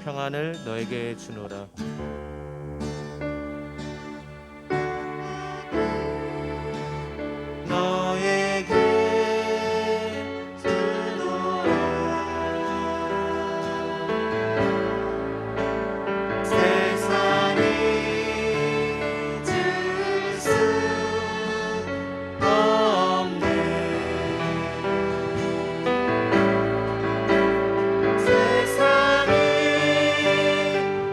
평안을 너에게 주노라. 너에게 주노라. 세상이 줄 수 없네. 세상이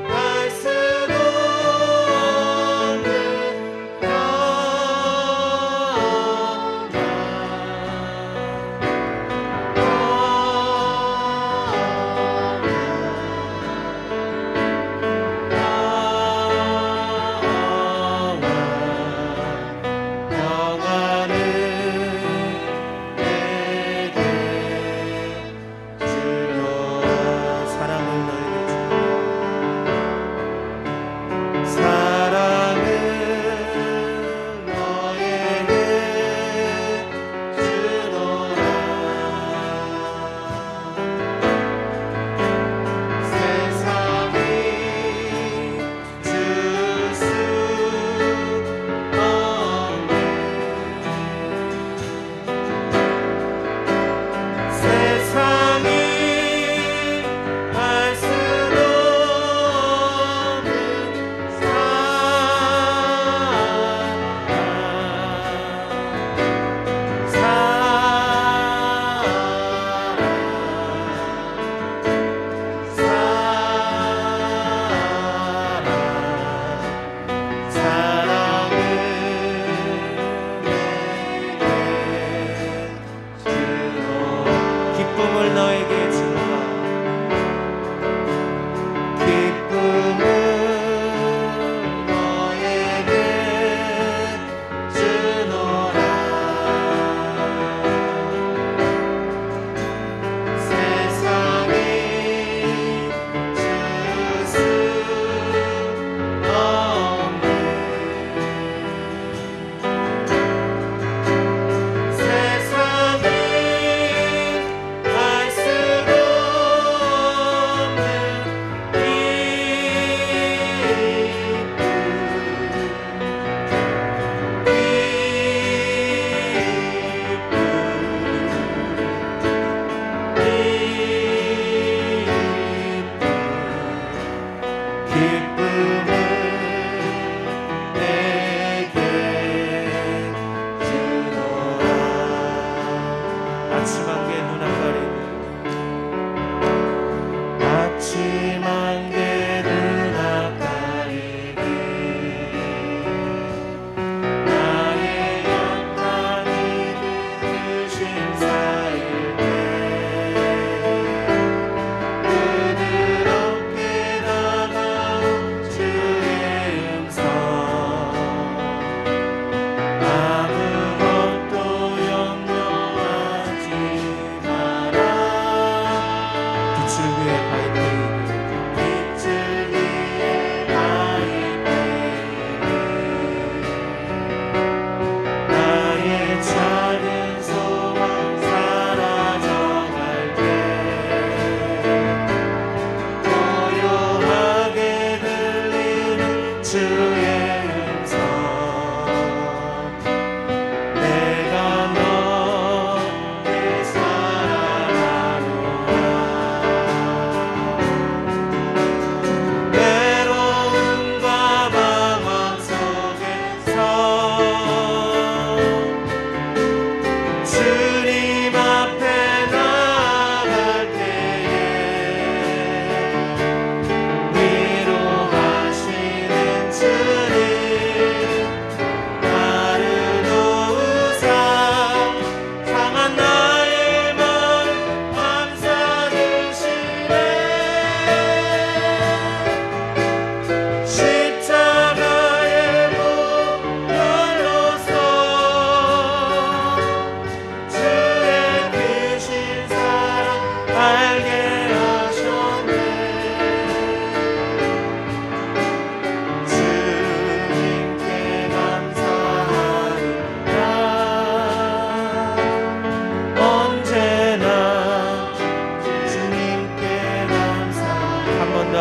알 수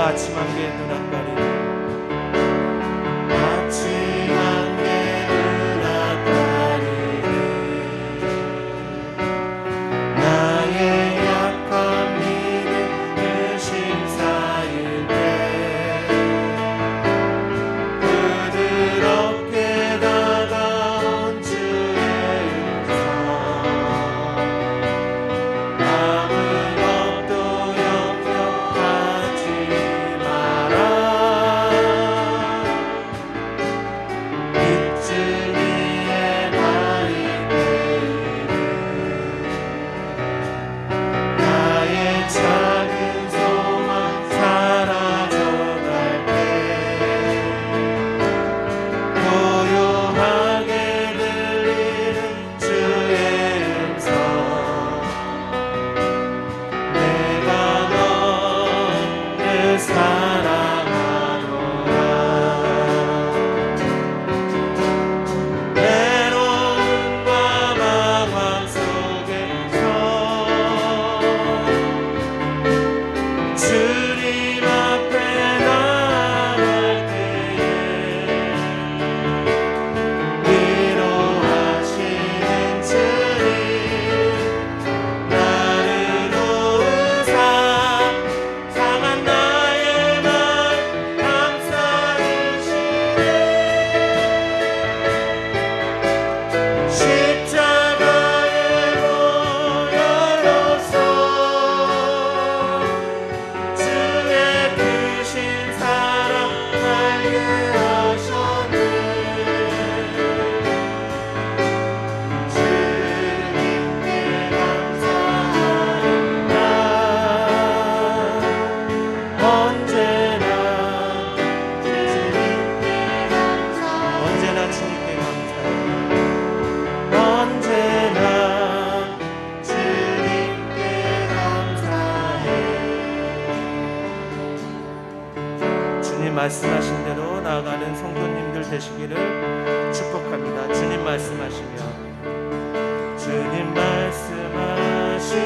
아침 안개의 눈앞가리 아침 안개 눈앞가리는 나의 약한 믿음 의심 쌓일 때 부드럽게 다가온 주의 음성 아무것도 염려하지 마라 빛을 위에 나의 나의 작은 소망 사라져갈 때 고요하게 들리는 주의 음성 내가 너를 사랑하노라 외로움과 방황 속에서 주님 앞에 나갈 때에 위로하시는 주님 나를 도우사 상한 나의 맘 감싸주시네 십자가의 보혈로서 주의 크신 사랑 알게 하셨네 주님께 감사합니다 언제나 주님께 감사합니다 언제나 주님께 감사해 언제나 주님께 감사해 주님 말씀하신 대로 나아가는 성도님들 되시기를 축복합니다. 주님 말씀하시며 주님 말씀하시며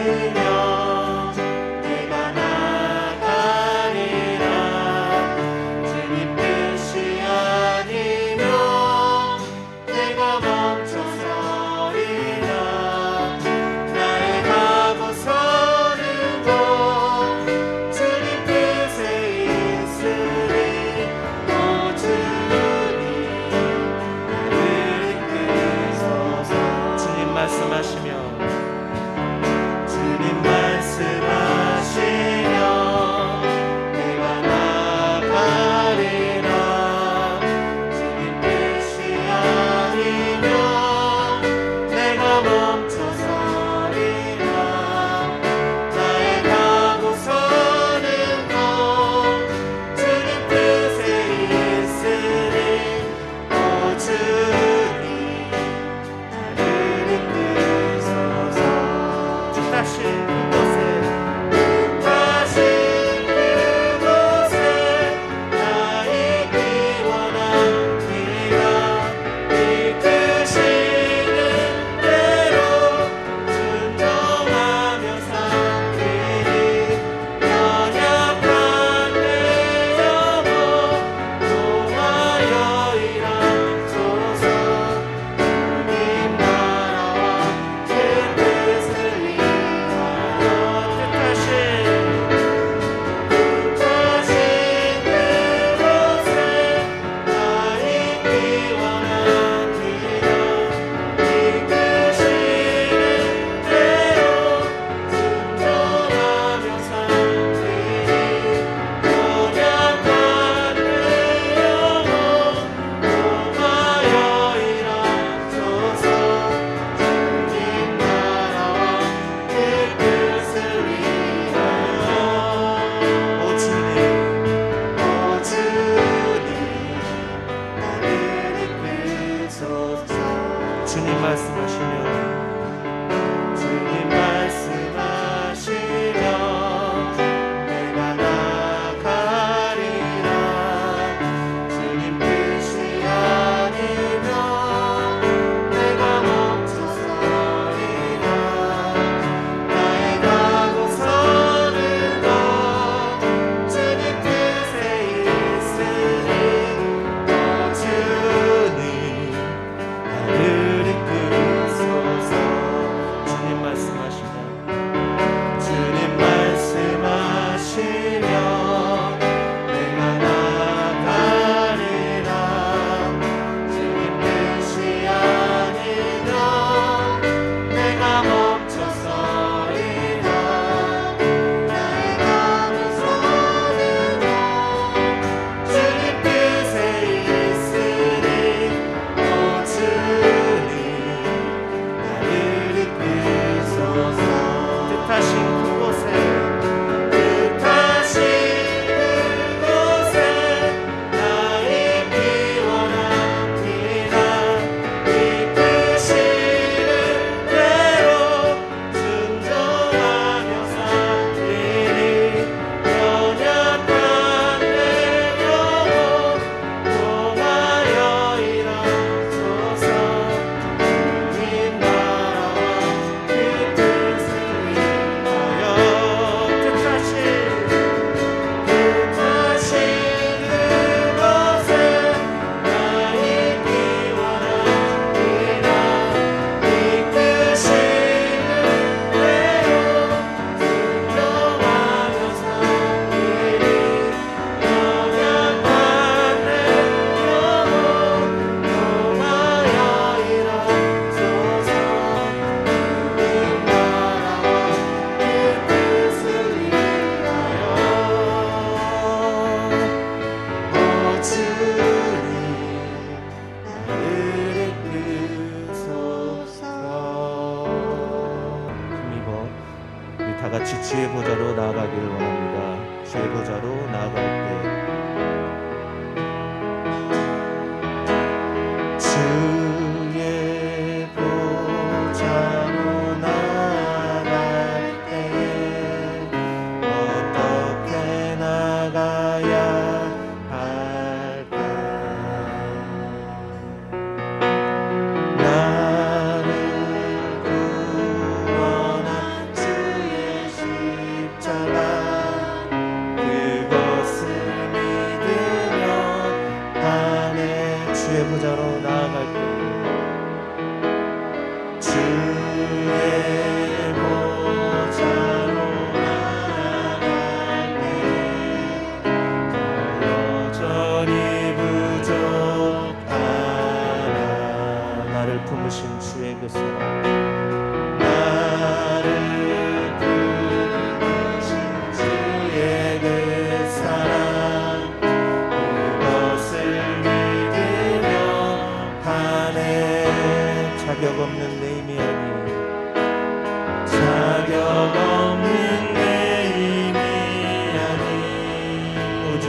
내가 나가리라 주님 뜻이 아니면 내가 멈춰서리라 나의 가고 서는 곳 주님 뜻에 있으리 오 주님 나를 이끄소서 주님 말씀하시며 주님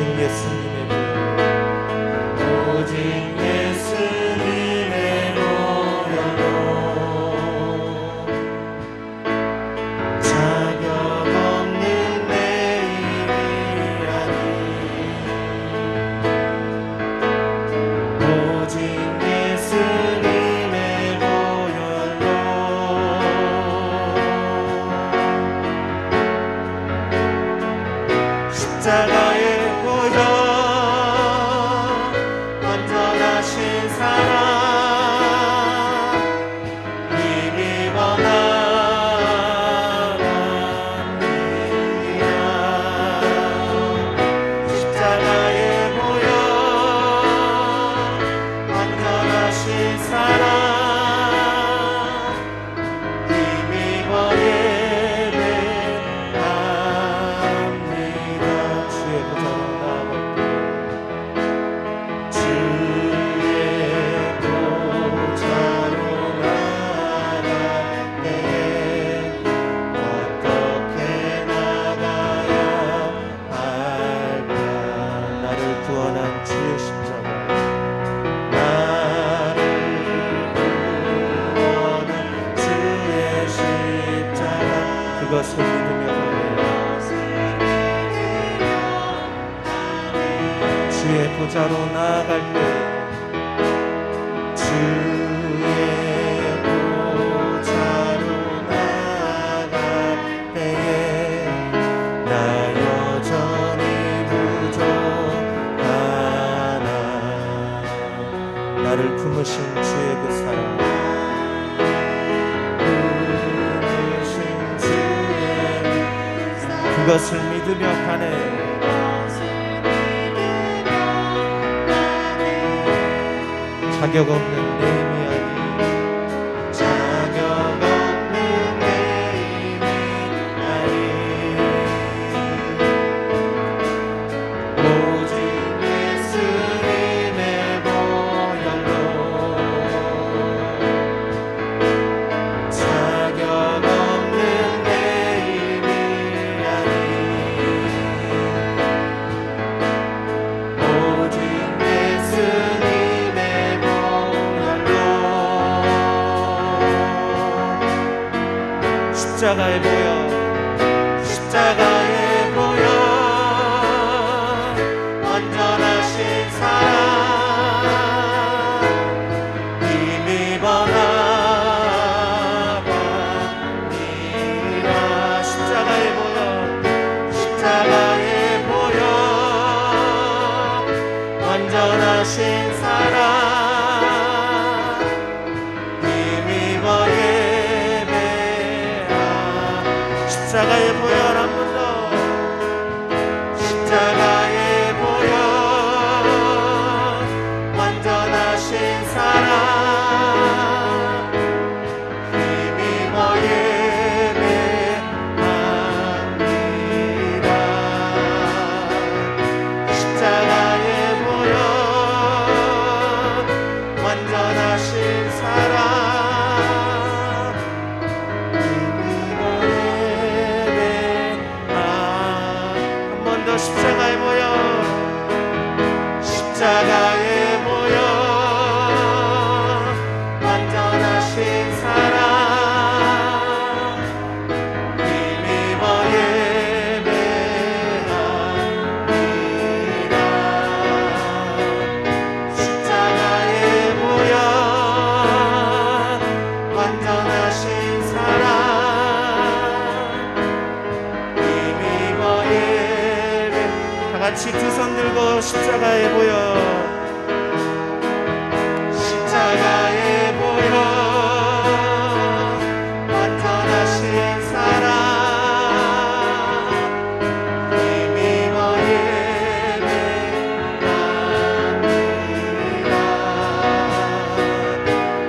예수님의 오직 예수님의 보혈로 자격 없는 내 일이라니 오직 예수님의 보혈로 십자가의 보혈 완전하신 사랑 힘입어 나갑니다. 십자가의 보혈 완전하신 사랑 힘입어 예배합니다. 주의 보좌로 나아갈 때에 어떻게 나가야 할까? 나를 구원한 주의 십자가 나를 구원한 주의 십자가 그것을 믿으며 주의 보좌로 나아갈 때 주의 보좌로 나아갈 때에 나 여전히 부족하나 나를 품으신 주의 그 사랑 품으신 주의 그것을 믿으며 가네 자격 없는 내 힘이 아니 자격 없는 내 힘이 아니 오직 예수님의 보혈로 자격 없는 내 힘이 아니 오직 예수님의 십자가의 보혈 십자가의 보혈 완전하신 사랑 힘입어 나갑니다. 십자가의 보혈 십자가의 보혈 완전하신 사랑 힘입어 십자가의 보혈 한 번 더 십자가의 보혈 완전하신 사랑 힘입어 예배합니다. 십자가의 보혈 완전하신 사랑 십자가의 보혈 십자가의 보혈 완전하신 사랑 힘입어 예배합니다. 십자가의 보혈 완전하신 사랑 힘입어 같이 두 손 들고 십자가의 보혈 십자가의 보혈 완전하신 사랑 힘입어 예배합니다.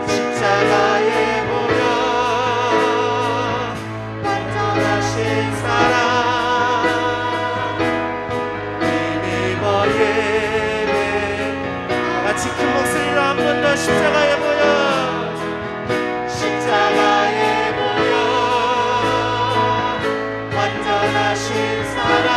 십자가의 보혈 완전하신 사랑 같이 큰 목소리로 한 번 더 십자가의 보혈 십자가의 보혈 완전하신 사랑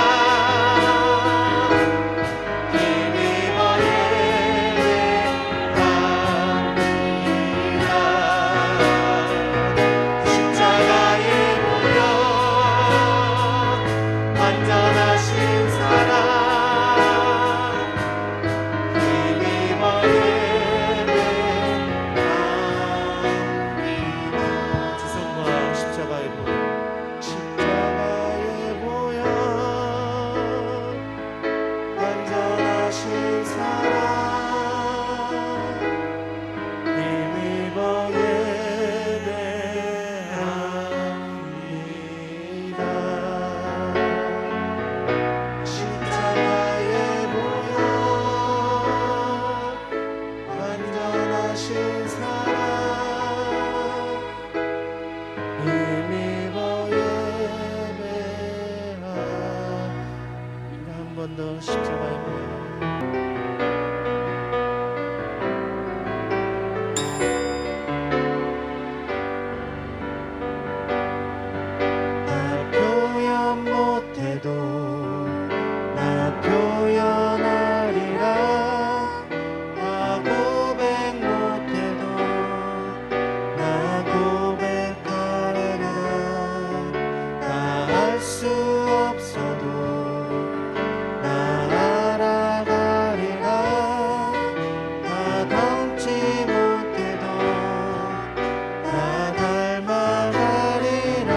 번 더 십자가에 보여 나 표현 못해도 나 표현하리라 나 고백 못해도 나 고백하리라 나 알 수 없어도 나 알아가리라 나 닮지 못해도 나 닮아가리라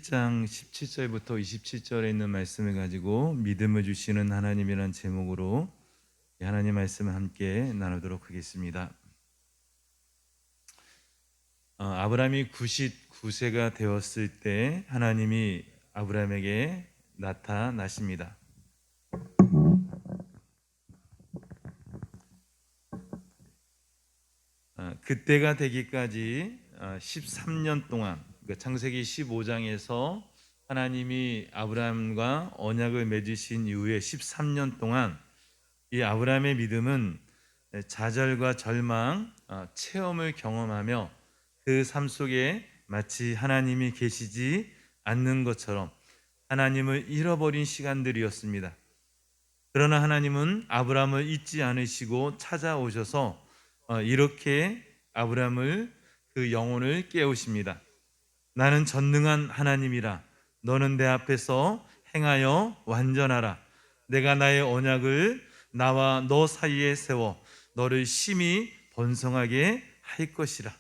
장 17절부터 27절에 있는 말씀을 가지고 믿음을 주시는 하나님이란 제목으로 하나님 말씀을 함께 나누도록 하겠습니다. 아브라함이 99세가 되었을 때 하나님이 아브라함에게 나타나십니다. 그때가 되기까지 13년 동안 창세기 15장에서 하나님이 아브라함과 언약을 맺으신 이후에 13년 동안 이 아브라함의 믿음은 좌절과 절망, 체험을 경험하며 그 삶 속에 마치 하나님이 계시지 않는 것처럼 하나님을 잃어버린 시간들이었습니다. 그러나 하나님은 아브라함을 잊지 않으시고 찾아오셔서 이렇게 아브라함을 그 영혼을 깨우십니다. 나는 전능한 하나님이라. 너는 내 앞에서 행하여 완전하라. 내가 나의 언약을 나와 너 사이에 세워 너를 심히 번성하게 할 것이라.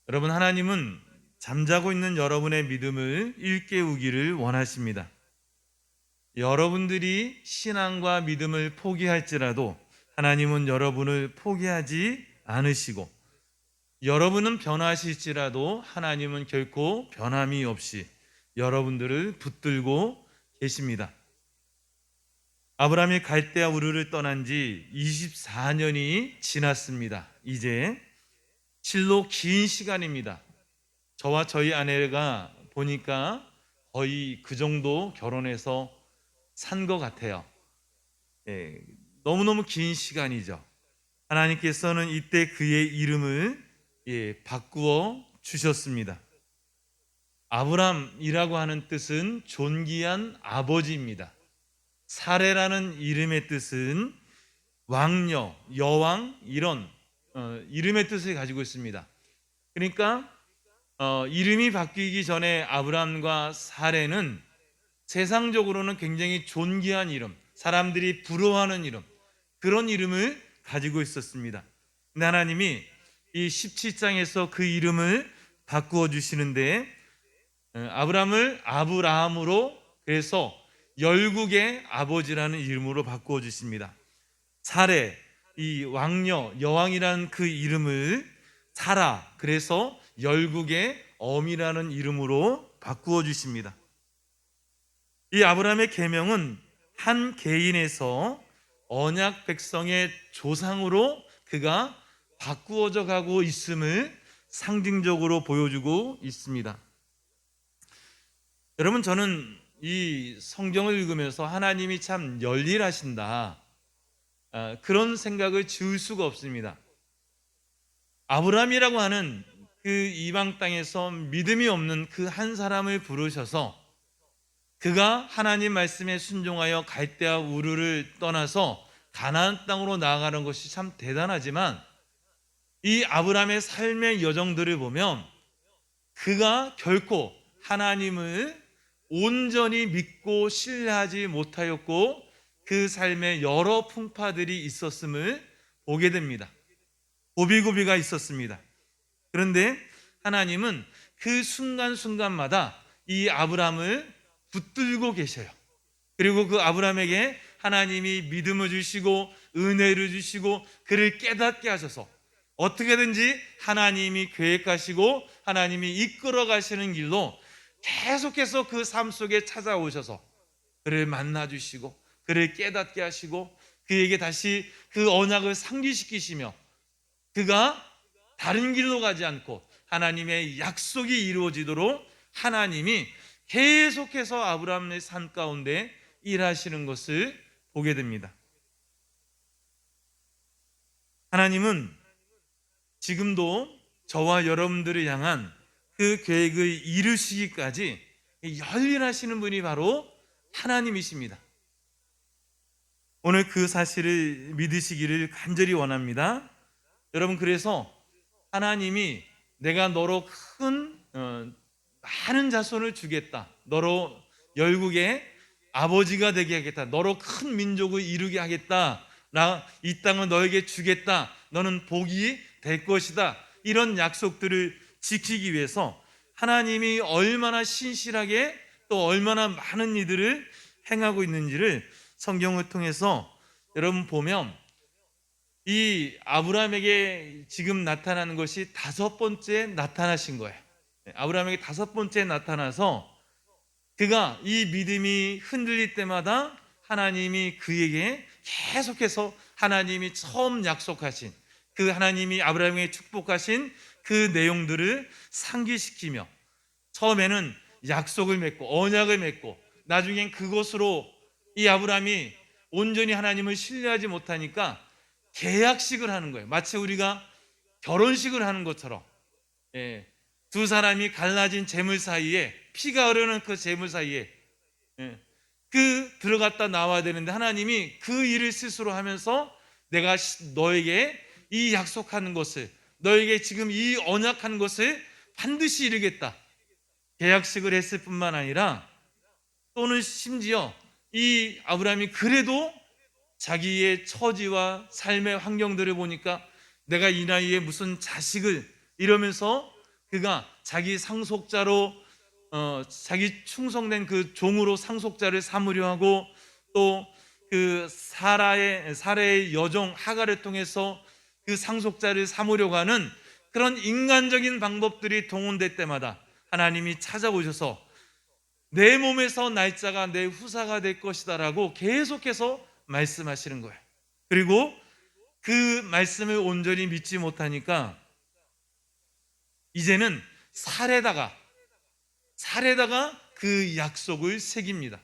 여러분, 하나님은 잠자고 있는 여러분의 믿음을 일깨우기를 원하십니다. 여러분들이 신앙과 믿음을 포기할지라도 하나님은 여러분을 포기하지 않으시고 여러분은 변하실지라도 하나님은 결코 변함이 없이 여러분들을 붙들고 계십니다. 아브라함이 갈대아 우르를 떠난 지 24년이 지났습니다. 이제 실로 긴 시간입니다. 저와 저희 아내가 보니까 거의 그 정도 결혼해서 산 것 같아요. 예, 너무너무 긴 시간이죠. 하나님께서는 이때 그의 이름을 바꾸어 주셨습니다. 아브람이라고 하는 뜻은 존귀한 아버지입니다. 사레라는 이름의 뜻은 왕녀, 여왕 이런 이름의 뜻을 가지고 있습니다. 그러니까 이름이 바뀌기 전에 아브람과 사레는 세상적으로는 굉장히 존귀한 이름, 사람들이 부러워하는 이름, 그런 이름을 가지고 있었습니다. 근데 하나님이 이 17장에서 그 이름을 바꾸어 주시는데 아브람을 아브라함으로, 그래서 열국의 아버지라는 이름으로 바꾸어 주십니다. 사레, 이 왕녀, 여왕이라는 그 이름을 사라, 그래서 열국의 어미라는 이름으로 바꾸어 주십니다. 이 아브라함의 계명은 한 개인에서 언약 백성의 조상으로 그가 바꾸어져 가고 있음을 상징적으로 보여주고 있습니다. 여러분, 저는 이 성경을 읽으면서 하나님이 참 열일하신다, 그런 생각을 지울 수가 없습니다. 아브라함이라고 하는 그 이방 땅에서 믿음이 없는 그 한 사람을 부르셔서 그가 하나님 말씀에 순종하여 갈대아 우르를 떠나서 가나안 땅으로 나아가는 것이 참 대단하지만, 이 아브라함의 삶의 여정들을 보면 그가 결코 하나님을 온전히 믿고 신뢰하지 못하였고 그 삶에 여러 풍파들이 있었음을 보게 됩니다. 고비고비가 있었습니다. 그런데 하나님은 그 순간순간마다 이 아브라함을 붙들고 계셔요. 그리고 그 아브라함에게 하나님이 믿음을 주시고 은혜를 주시고 그를 깨닫게 하셔서 어떻게든지 하나님이 계획하시고 하나님이 이끌어 가시는 길로 계속해서 그 삶 속에 찾아오셔서 그를 만나 주시고 그를 깨닫게 하시고 그에게 다시 그 언약을 상기시키시며 그가 다른 길로 가지 않고 하나님의 약속이 이루어지도록 하나님이 계속해서 아브라함의 삶 가운데 일하시는 것을 보게 됩니다. 하나님은 지금도 저와 여러분들을 향한 그 계획을 이루시기까지 열일하시는 분이 바로 하나님이십니다. 오늘 그 사실을 믿으시기를 간절히 원합니다. 여러분, 그래서 하나님이 내가 너로 큰 많은 자손을 주겠다, 너로 열국의 아버지가 되게 하겠다, 너로 큰 민족을 이루게 하겠다, 나 이 땅을 너에게 주겠다, 너는 복이 될 것이다, 이런 약속들을 지키기 위해서 하나님이 얼마나 신실하게 또 얼마나 많은 일들을 행하고 있는지를 성경을 통해서 여러분 보면 이 아브라함에게 지금 나타나는 것이 5번째 나타나신 거예요. 아브라함에게 5번째 나타나서 그가 이 믿음이 흔들릴 때마다 하나님이 그에게 계속해서 하나님이 처음 약속하신 그 하나님이 아브라함에게 축복하신 그 내용들을 상기시키며 처음에는 약속을 맺고 언약을 맺고 나중엔 그것으로 이 아브라함이 온전히 하나님을 신뢰하지 못하니까 계약식을 하는 거예요. 마치 우리가 결혼식을 하는 것처럼 두 사람이 갈라진 재물 사이에 피가 흐르는 그 재물 사이에 그 들어갔다 나와야 되는데 하나님이 그 일을 스스로 하면서 내가 너에게 이 약속하는 것을 너에게 지금 이 언약한 것을 반드시 이루겠다 계약식을 했을 뿐만 아니라 또는 심지어 이 아브라함이 그래도 자기의 처지와 삶의 환경들을 보니까 내가 이 나이에 무슨 자식을 이러면서 그가 자기 상속자로 자기 충성된 그 종으로 상속자를 삼으려 하고 또 그 사라의 여종 하갈을 통해서 그 상속자를 삼으려고 하는 그런 인간적인 방법들이 동원될 때마다 하나님이 찾아오셔서 내 몸에서 날짜가 내 후사가 될 것이다 라고 계속해서 말씀하시는 거예요. 그리고 그 말씀을 온전히 믿지 못하니까 이제는 살에다가 그 약속을 새깁니다.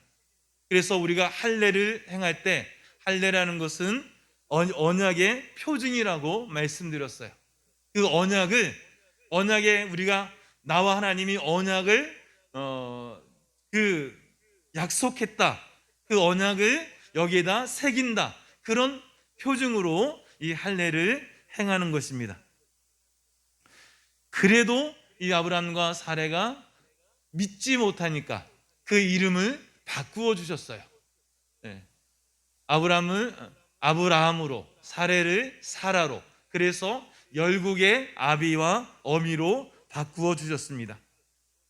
그래서 우리가 할례를 행할 때, 할례라는 것은 언약의 표징이라고 말씀드렸어요. 그 언약에 우리가 나와 하나님이 언약을 그 약속했다, 그 언약을 여기에다 새긴다, 그런 표징으로 이 할례를 행하는 것입니다. 그래도 이 아브라함과 사레가 믿지 못하니까 그 이름을 바꾸어 주셨어요. 네. 아브라함을 아브라함으로, 사레를 사라로, 그래서 열국의 아비와 어미로 바꾸어 주셨습니다.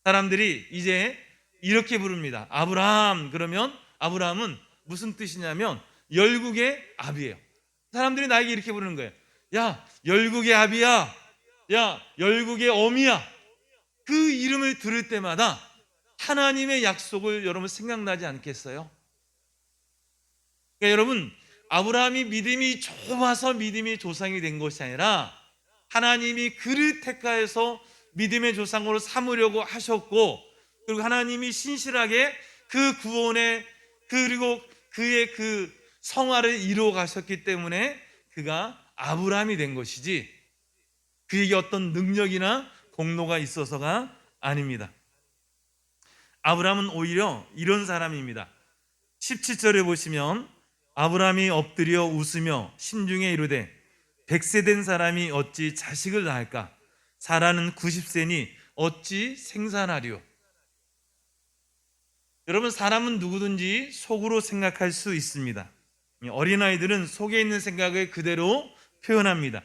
사람들이 이제 이렇게 부릅니다. 아브라함 그러면 아브라함은 무슨 뜻이냐면 열국의 아비예요. 사람들이 나에게 이렇게 부르는 거예요. 야, 열국의 아비야, 야, 열국의 어미야. 그 이름을 들을 때마다 하나님의 약속을 여러분 생각나지 않겠어요? 그러니까 여러분, 아브라함이 믿음이 좁아서 믿음의 조상이 된 것이 아니라 하나님이 그를 택하여서 믿음의 조상으로 삼으려고 하셨고, 그리고 하나님이 신실하게 그 구원에 그리고 그의 그 성화를 이루어 가셨기 때문에 그가 아브라함이 된 것이지 그에게 어떤 능력이나 공로가 있어서가 아닙니다. 아브라함은 오히려 이런 사람입니다. 17절에 보시면 아브라함이 엎드려 웃으며 심중에 이르되 100세 된 사람이 어찌 자식을 낳을까? 사라는 90세니 어찌 생산하리요? 여러분, 사람은 누구든지 속으로 생각할 수 있습니다. 어린아이들은 속에 있는 생각을 그대로 표현합니다.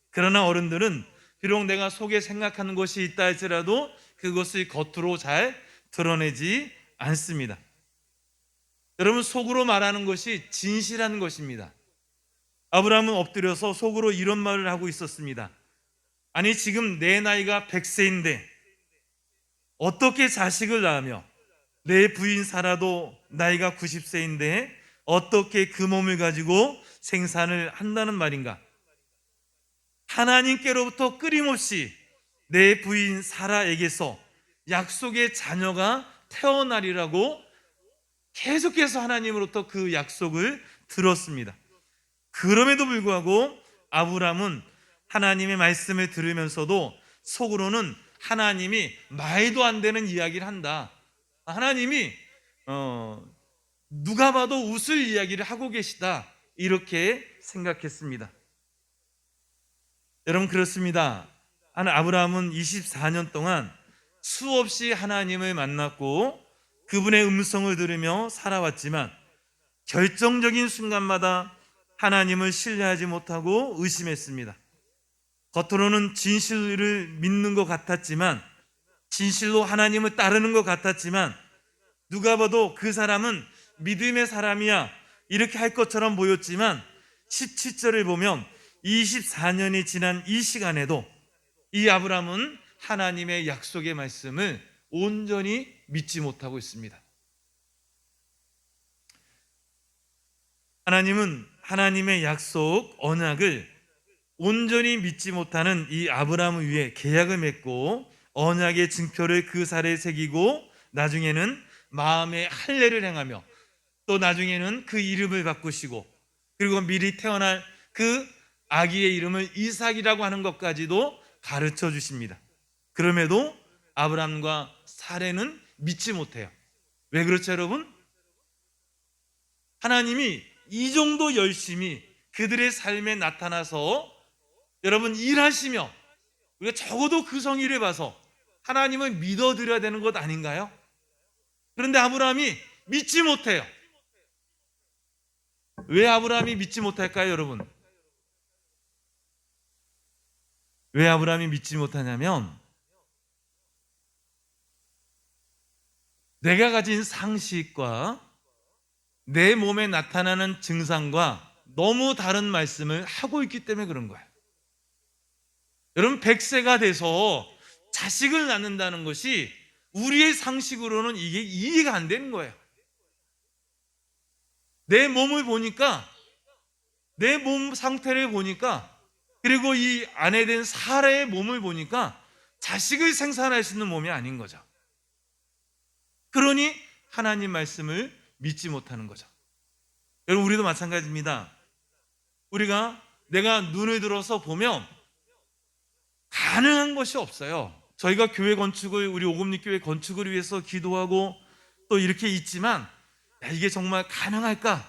그러나 어른들은 비록 내가 속에 생각하는 것이 있다 할지라도 그것을 겉으로 잘 드러내지 않습니다. 여러분, 속으로 말하는 것이 진실한 것입니다. 아브라함은 엎드려서 속으로 이런 말을 하고 있었습니다. 아니, 지금 내 나이가 100세인데 어떻게 자식을 낳으며 내 부인 사라도 나이가 90세인데 어떻게 그 몸을 가지고 생산을 한다는 말인가? 하나님께로부터 끊임없이 내 부인 사라에게서 약속의 자녀가 태어나리라고 계속해서 하나님으로부터 그 약속을 들었습니다. 그럼에도 불구하고 아브라함은 하나님의 말씀을 들으면서도 속으로는 하나님이 말도 안 되는 이야기를 한다, 하나님이 누가 봐도 웃을 이야기를 하고 계시다, 이렇게 생각했습니다. 여러분, 그렇습니다. 아브라함은 24년 동안 수없이 하나님을 만났고 그분의 음성을 들으며 살아왔지만 결정적인 순간마다 하나님을 신뢰하지 못하고 의심했습니다. 겉으로는 진실을 믿는 것 같았지만, 진실로 하나님을 따르는 것 같았지만 누가 봐도 그 사람은 믿음의 사람이야 이렇게 할 것처럼 보였지만 17절을 보면 24년이 지난 이 시간에도 이 아브라함은 하나님의 약속의 말씀을 온전히 믿지 못하고 있습니다. 하나님은 하나님의 약속, 언약을 온전히 믿지 못하는 이 아브라함을 위해 계약을 맺고 언약의 증표를 그 살에 새기고 나중에는 마음의 할례를 행하며 또 나중에는 그 이름을 바꾸시고 그리고 미리 태어날 그 아기의 이름을 이삭이라고 하는 것까지도 가르쳐 주십니다. 그럼에도 아브라함과 사레는 믿지 못해요. 왜 그렇죠, 여러분? 하나님이 이 정도 열심히 그들의 삶에 나타나서 여러분 일하시며 우리가 적어도 그 성의를 봐서 하나님을 믿어드려야 되는 것 아닌가요? 그런데 아브라함이 믿지 못해요. 왜 아브라함이 믿지 못할까요, 여러분? 왜 아브라함이 믿지 못하냐면 내가 가진 상식과 내 몸에 나타나는 증상과 너무 다른 말씀을 하고 있기 때문에 그런 거예요. 여러분, 100세가 돼서 자식을 낳는다는 것이 우리의 상식으로는 이게 이해가 안 되는 거예요. 내 몸을 보니까, 내 몸 상태를 보니까, 그리고 이 아내 된 사라의 몸을 보니까 자식을 생산할 수 있는 몸이 아닌 거죠. 그러니 하나님 말씀을 믿지 못하는 거죠. 여러분, 우리도 마찬가지입니다. 내가 눈을 들어서 보면 가능한 것이 없어요. 저희가 교회 건축을, 우리 오금리 교회 건축을 위해서 기도하고 또 이렇게 있지만, 야, 이게 정말 가능할까?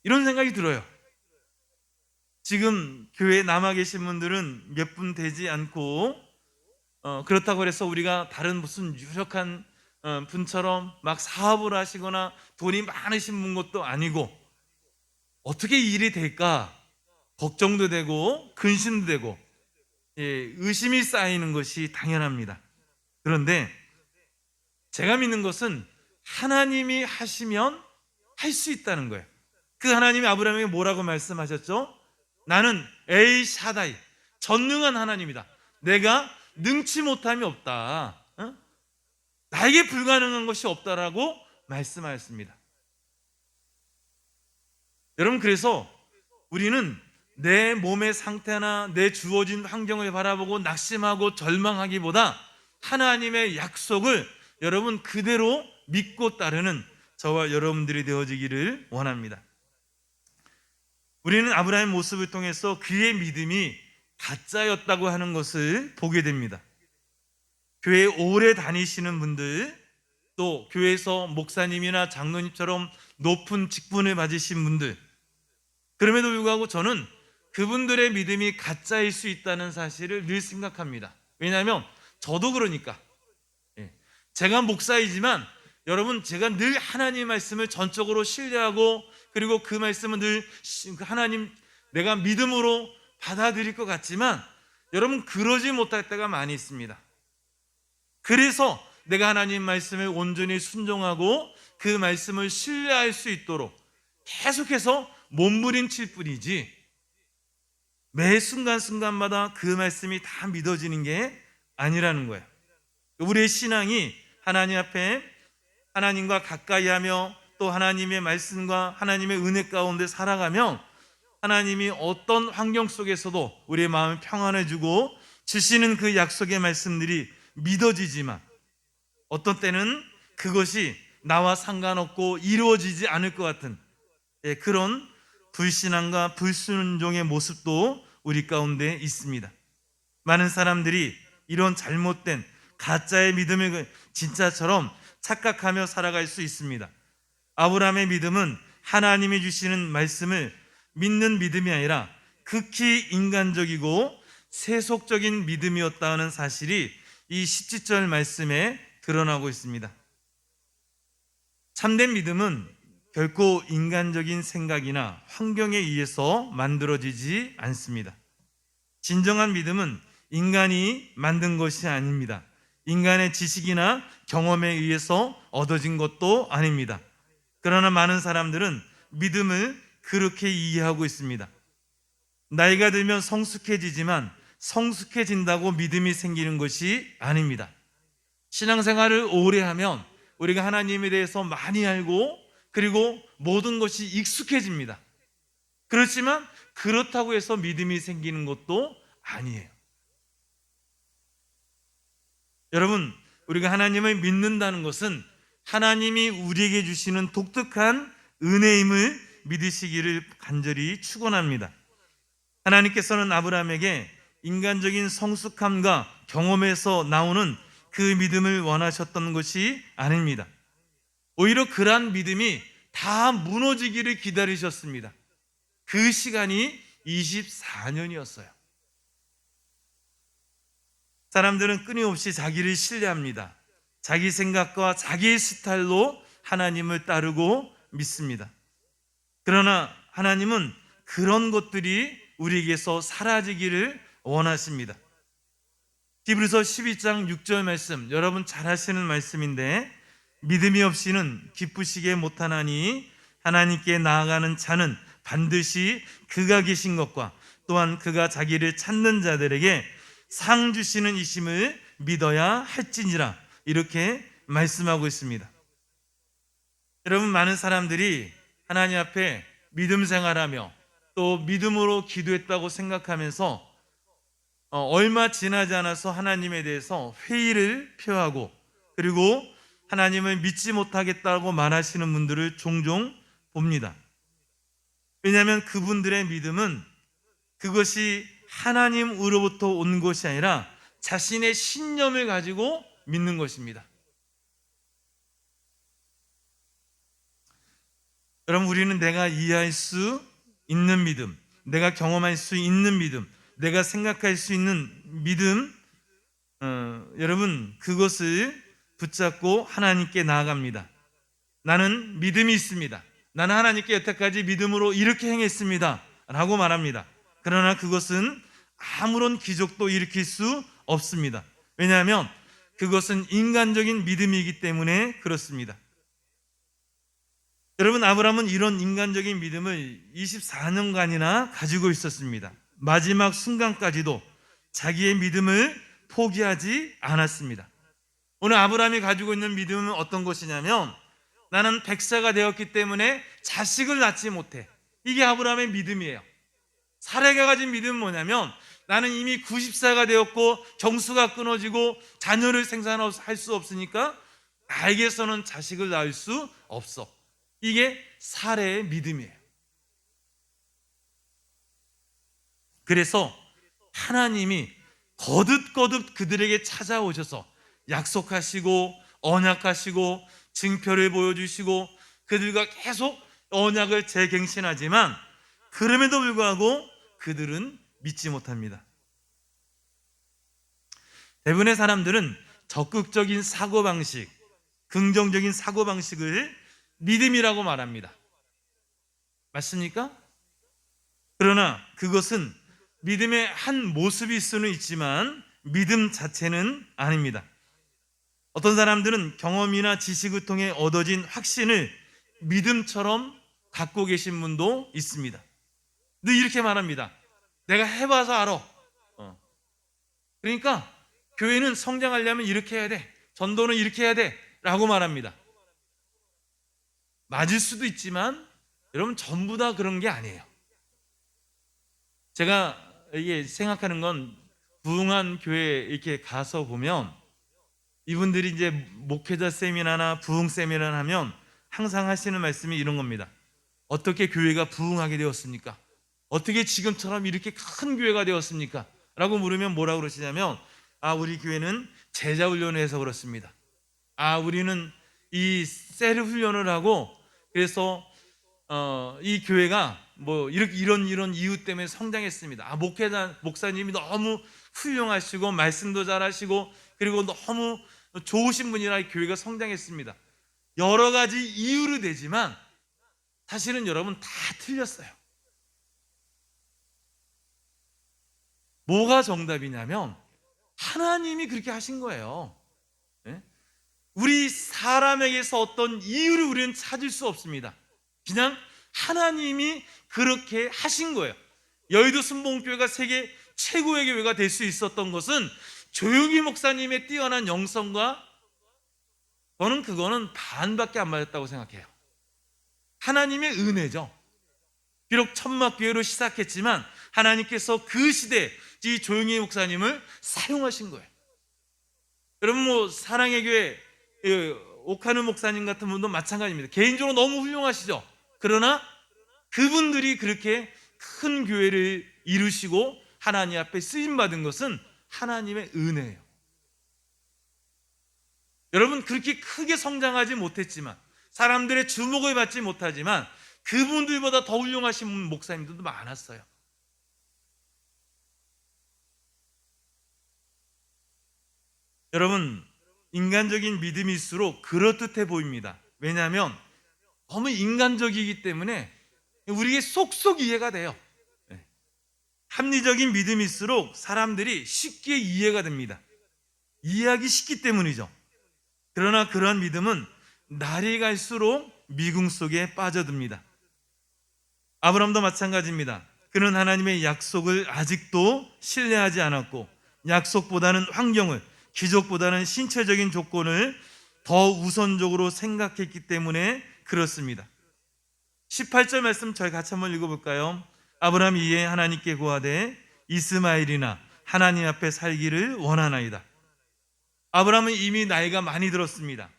이런 생각이 들어요. 지금 교회에 남아 계신 분들은 몇 분 되지 않고, 그렇다고 해서 우리가 다른 무슨 유력한 분처럼 막 사업을 하시거나 돈이 많으신 분 것도 아니고, 어떻게 일이 될까 걱정도 되고 근심도 되고, 의심이 쌓이는 것이 당연합니다. 그런데 제가 믿는 것은 하나님이 하시면 할 수 있다는 거예요. 그 하나님이 아브라함에게 뭐라고 말씀하셨죠? 나는 에이 샤다이, 전능한 하나님이다. 내가 능치 못함이 없다. 나에게 불가능한 것이 없다라고 말씀하였습니다. 여러분, 그래서 우리는 내 몸의 상태나 내 주어진 환경을 바라보고 낙심하고 절망하기보다 하나님의 약속을 여러분 그대로 믿고 따르는 저와 여러분들이 되어지기를 원합니다. 우리는 아브라함의 모습을 통해서 그의 믿음이 가짜였다고 하는 것을 보게 됩니다. 교회에 오래 다니시는 분들, 또 교회에서 목사님이나 장로님처럼 높은 직분을 받으신 분들, 그럼에도 불구하고 저는 그분들의 믿음이 가짜일 수 있다는 사실을 늘 생각합니다. 왜냐하면 저도 그러니까. 제가 목사이지만 여러분, 제가 늘 하나님 말씀을 전적으로 신뢰하고, 그리고 그 말씀은 늘 하나님 내가 믿음으로 받아들일 것 같지만 여러분, 그러지 못할 때가 많이 있습니다. 그래서 내가 하나님 말씀을 온전히 순종하고 그 말씀을 신뢰할 수 있도록 계속해서 몸부림칠 뿐이지, 매 순간순간마다 그 말씀이 다 믿어지는 게 아니라는 거예요. 우리의 신앙이 하나님 앞에 하나님과 가까이 하며 또 하나님의 말씀과 하나님의 은혜 가운데 살아가면 하나님이 어떤 환경 속에서도 우리의 마음을 평안해 주고 주시는 그 약속의 말씀들이 믿어지지만, 어떤 때는 그것이 나와 상관없고 이루어지지 않을 것 같은 그런 불신앙과 불순종의 모습도 우리 가운데 있습니다. 많은 사람들이 이런 잘못된 가짜의 믿음을 진짜처럼 착각하며 살아갈 수 있습니다. 아브라함의 믿음은 하나님이 주시는 말씀을 믿는 믿음이 아니라 극히 인간적이고 세속적인 믿음이었다는 사실이 이 17절 말씀에 드러나고 있습니다. 참된 믿음은 결코 인간적인 생각이나 환경에 의해서 만들어지지 않습니다. 진정한 믿음은 인간이 만든 것이 아닙니다. 인간의 지식이나 경험에 의해서 얻어진 것도 아닙니다. 그러나 많은 사람들은 믿음을 그렇게 이해하고 있습니다. 나이가 들면 성숙해지지만 성숙해진다고 믿음이 생기는 것이 아닙니다. 신앙생활을 오래 하면 우리가 하나님에 대해서 많이 알고, 그리고 모든 것이 익숙해집니다. 그렇지만 그렇다고 해서 믿음이 생기는 것도 아니에요. 여러분, 우리가 하나님을 믿는다는 것은 하나님이 우리에게 주시는 독특한 은혜임을 믿으시기를 간절히 축원합니다. 하나님께서는 아브라함에게 인간적인 성숙함과 경험에서 나오는 그 믿음을 원하셨던 것이 아닙니다. 오히려 그러한 믿음이 다 무너지기를 기다리셨습니다. 그 시간이 24년이었어요. 사람들은 끊임없이 자기를 신뢰합니다. 자기 생각과 자기의 스타일로 하나님을 따르고 믿습니다. 그러나 하나님은 그런 것들이 우리에게서 사라지기를 원하십니다. 히브리서 12장 6절 말씀, 여러분 잘 아시는 말씀인데, 믿음이 없이는 기쁘시게 못하나니 하나님께 나아가는 자는 반드시 그가 계신 것과 또한 그가 자기를 찾는 자들에게 상 주시는 이심을 믿어야 할지니라, 이렇게 말씀하고 있습니다. 여러분, 많은 사람들이 하나님 앞에 믿음 생활하며 또 믿음으로 기도했다고 생각하면서 얼마 지나지 않아서 하나님에 대해서 회의를 표하고 그리고 하나님을 믿지 못하겠다고 말하시는 분들을 종종 봅니다. 왜냐하면 그분들의 믿음은 그것이 하나님으로부터 온 것이 아니라 자신의 신념을 가지고 믿는 것입니다. 여러분, 우리는 내가 이해할 수 있는 믿음, 내가 경험할 수 있는 믿음, 내가 생각할 수 있는 믿음, 여러분, 그것을 붙잡고 하나님께 나아갑니다. 나는 믿음이 있습니다. 나는 하나님께 여태까지 믿음으로 이렇게 행했습니다 라고 말합니다. 그러나 그것은 아무런 기적도 일으킬 수 없습니다. 왜냐하면 그것은 인간적인 믿음이기 때문에 그렇습니다. 여러분, 아브라함은 이런 인간적인 믿음을 24년간이나 가지고 있었습니다. 마지막 순간까지도 자기의 믿음을 포기하지 않았습니다. 오늘 아브라함이 가지고 있는 믿음은 어떤 것이냐면, 나는 100세가 되었기 때문에 자식을 낳지 못해. 이게 아브라함의 믿음이에요. 사라가 가진 믿음은 뭐냐면, 나는 이미 90세가 되었고 경수가 끊어지고 자녀를 생산할 수 없으니까 나에게서는 자식을 낳을 수 없어. 이게 사라의 믿음이에요. 그래서 하나님이 거듭거듭 그들에게 찾아오셔서 약속하시고 언약하시고 증표를 보여주시고 그들과 계속 언약을 재갱신하지만 그럼에도 불구하고 그들은 믿지 못합니다. 대부분의 사람들은 적극적인 사고방식, 긍정적인 사고방식을 믿음이라고 말합니다. 맞습니까? 그러나 그것은 믿음의 한 모습일 수는 있지만 믿음 자체는 아닙니다. 어떤 사람들은 경험이나 지식을 통해 얻어진 확신을 믿음처럼 갖고 계신 분도 있습니다. 늘 이렇게 말합니다. 내가 해봐서 알아. 그러니까 교회는 성장하려면 이렇게 해야 돼, 전도는 이렇게 해야 돼 라고 말합니다. 맞을 수도 있지만 여러분, 전부 다 그런 게 아니에요. 제가 이게 생각하는 건, 부흥한 교회에 이렇게 가서 보면 이분들이 이제 목회자 세미나나 부흥 세미나를 하면 항상 하시는 말씀이 이런 겁니다. 어떻게 교회가 부흥하게 되었습니까? 어떻게 지금처럼 이렇게 큰 교회가 되었습니까? 라고 물으면 뭐라고 그러시냐면, 우리 교회는 제자 훈련을 해서 그렇습니다. 우리는 이 셀 훈련을 하고 그래서 이 교회가 뭐 이런 이유 때문에 성장했습니다. 목사님이 너무 훌륭하시고 말씀도 잘하시고 그리고 너무 좋으신 분이라 이 교회가 성장했습니다. 여러 가지 이유로 되지만 사실은 여러분 다 틀렸어요. 뭐가 정답이냐면 하나님이 그렇게 하신 거예요. 우리 사람에게서 어떤 이유를 우리는 찾을 수 없습니다. 그냥 하나님이 그렇게 하신 거예요. 여의도 순복음교회가 세계 최고의 교회가 될 수 있었던 것은 조용희 목사님의 뛰어난 영성과, 저는 그거는 반밖에 안 맞았다고 생각해요. 하나님의 은혜죠. 비록 천막교회로 시작했지만 하나님께서 그 시대에 이 조용희 목사님을 사용하신 거예요. 여러분, 사랑의 교회 옥하는 목사님 같은 분도 마찬가지입니다. 개인적으로 너무 훌륭하시죠. 그러나 그분들이 그렇게 큰 교회를 이루시고 하나님 앞에 쓰임받은 것은 하나님의 은혜예요. 여러분, 그렇게 크게 성장하지 못했지만, 사람들의 주목을 받지 못하지만 그분들보다 더 훌륭하신 목사님들도 많았어요. 여러분, 인간적인 믿음일수록 그럴듯해 보입니다. 왜냐하면 너무 인간적이기 때문에 우리에게 쏙쏙 이해가 돼요. 합리적인 믿음일수록 사람들이 쉽게 이해가 됩니다. 이해하기 쉽기 때문이죠. 그러나 그러한 믿음은 날이 갈수록 미궁 속에 빠져듭니다. 아브라함도 마찬가지입니다. 그는 하나님의 약속을 아직도 신뢰하지 않았고 약속보다는 환경을, 기적보다는 신체적인 조건을 더 우선적으로 생각했기 때문에 그렇습니다. 18절 말씀 저희 같이 한번 읽어볼까요? 아브라함이 이에 하나님께 고하되 이스마엘이나 하나님 앞에 살기를 원하나이다. 아브라함은 이미 나이가 많이 들었습니다.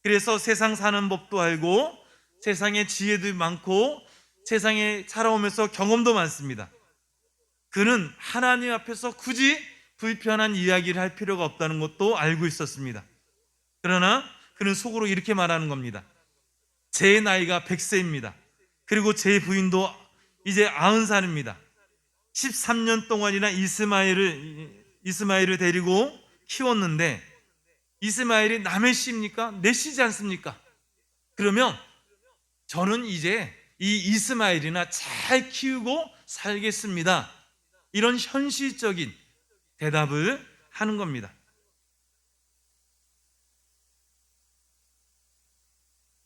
그래서 세상 사는 법도 알고 세상에 지혜도 많고 세상에 살아오면서 경험도 많습니다. 그는 하나님 앞에서 굳이 불편한 이야기를 할 필요가 없다는 것도 알고 있었습니다. 그러나 그는 속으로 이렇게 말하는 겁니다. 제 나이가 100세입니다. 그리고 제 부인도 이제 90살입니다. 13년 동안이나 이스마엘을 데리고 키웠는데 이스마엘이 남의 씨입니까? 내 씨지 않습니까? 그러면 저는 이제 이 이스마엘이나 잘 키우고 살겠습니다. 이런 현실적인 대답을 하는 겁니다.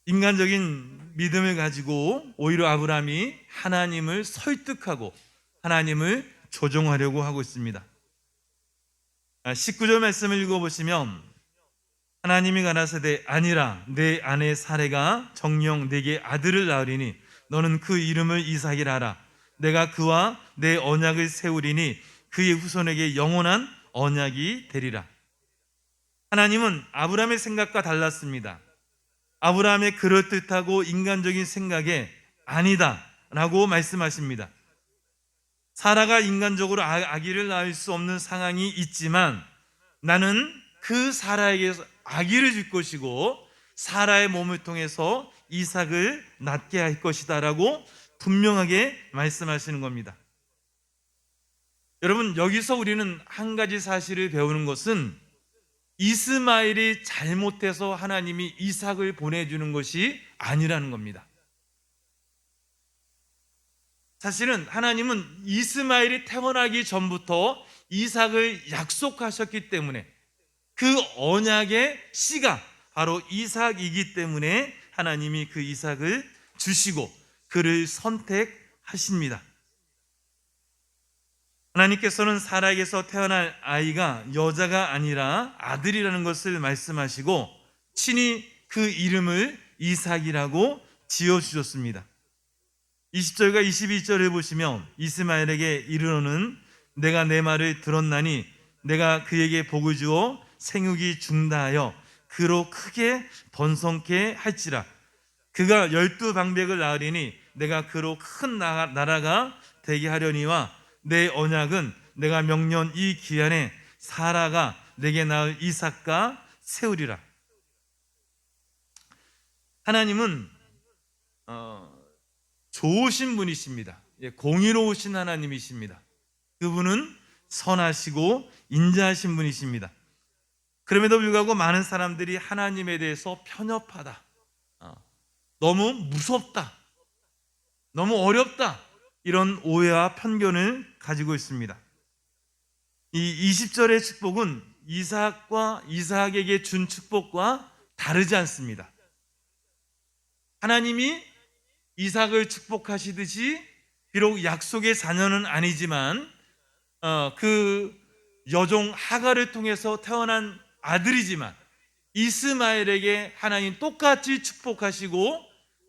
인간적인 믿음을 가지고 오히려 아브라함이 하나님을 설득하고 하나님을 조종하려고 하고 있습니다. 19절 말씀을 읽어보시면 하나님이 가라사대 아니라 내 아내 사레가 정녕 내게 아들을 낳으리니 너는 그 이름을 이삭이라 하라. 내가 그와 내 언약을 세우리니 그의 후손에게 영원한 언약이 되리라. 하나님은 아브라함의 생각과 달랐습니다. 아브라함의 그럴듯하고 인간적인 생각에 아니다 라고 말씀하십니다. 사라가 인간적으로 아기를 낳을 수 없는 상황이 있지만 나는 그 사라에게 아기를 줄 것이고 사라의 몸을 통해서 이삭을 낳게 할 것이다 라고 분명하게 말씀하시는 겁니다. 여러분, 여기서 우리는 한 가지 사실을 배우는 것은 이스마엘이 잘못해서 하나님이 이삭을 보내주는 것이 아니라는 겁니다. 사실은 하나님은 이스마엘이 태어나기 전부터 이삭을 약속하셨기 때문에 그 언약의 씨가 바로 이삭이기 때문에 하나님이 그 이삭을 주시고 그를 선택하십니다. 하나님께서는 사라에게서 태어날 아이가 여자가 아니라 아들이라는 것을 말씀하시고 친히 그 이름을 이삭이라고 지어주셨습니다. 20절과 22절을 보시면 이스마엘에게 이르노는 내가 내 말을 들었나니 내가 그에게 복을 주어 생육이 중다하여 그로 크게 번성케 할지라. 그가 12방백을 낳으리니 내가 그로 큰 나라가 되게 하려니와 내 언약은 내가 명년 이 기한에 사라가 내게 낳을 이삭과 세우리라. 하나님은 좋으신 분이십니다. 공의로우신 하나님이십니다. 그분은 선하시고 인자하신 분이십니다. 그럼에도 불구하고 많은 사람들이 하나님에 대해서 편협하다, 너무 무섭다, 너무 어렵다, 이런 오해와 편견을 가지고 있습니다. 이 20절의 축복은 이삭에게 준 축복과 다르지 않습니다. 하나님이 이삭을 축복하시듯이 비록 약속의 자녀는 아니지만 그 여종 하갈을 통해서 태어난 아들이지만 이스마엘에게 하나님 똑같이 축복하시고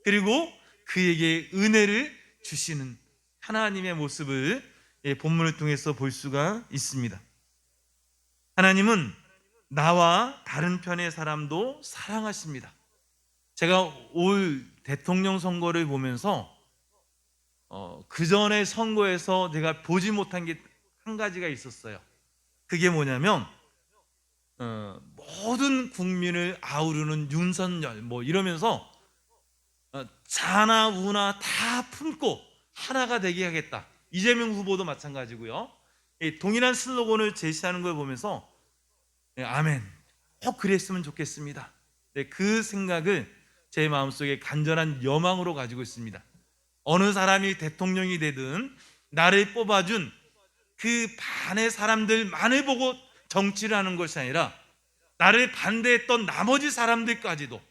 그리고 그에게 은혜를 주시는 하나님의 모습을 본문을 통해서 볼 수가 있습니다. 하나님은 나와 다른 편의 사람도 사랑하십니다. 제가 올 대통령 선거를 보면서 그 전에 선거에서 내가 보지 못한 게 한 가지가 있었어요. 그게 뭐냐면 모든 국민을 아우르는 윤석열 이러면서 자나 우나 다 품고 하나가 되게 하겠다. 이재명 후보도 마찬가지고요. 동일한 슬로건을 제시하는 걸 보면서 아멘, 꼭 그랬으면 좋겠습니다. 그 생각을 제 마음속에 간절한 여망으로 가지고 있습니다. 어느 사람이 대통령이 되든 나를 뽑아준 그 반의 사람들만을 보고 정치를 하는 것이 아니라 나를 반대했던 나머지 사람들까지도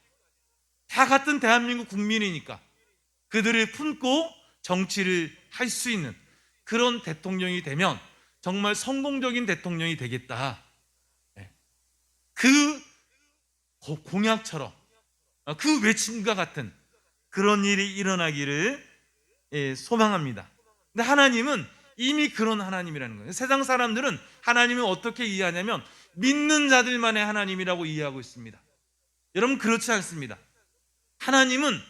다 같은 대한민국 국민이니까 그들을 품고 정치를 할 수 있는 그런 대통령이 되면 정말 성공적인 대통령이 되겠다. 그 공약처럼 그 외침과 같은 그런 일이 일어나기를 소망합니다. 근데 하나님은 이미 그런 하나님이라는 거예요. 세상 사람들은 하나님을 어떻게 이해하냐면 믿는 자들만의 하나님이라고 이해하고 있습니다. 여러분, 그렇지 않습니다. 하나님은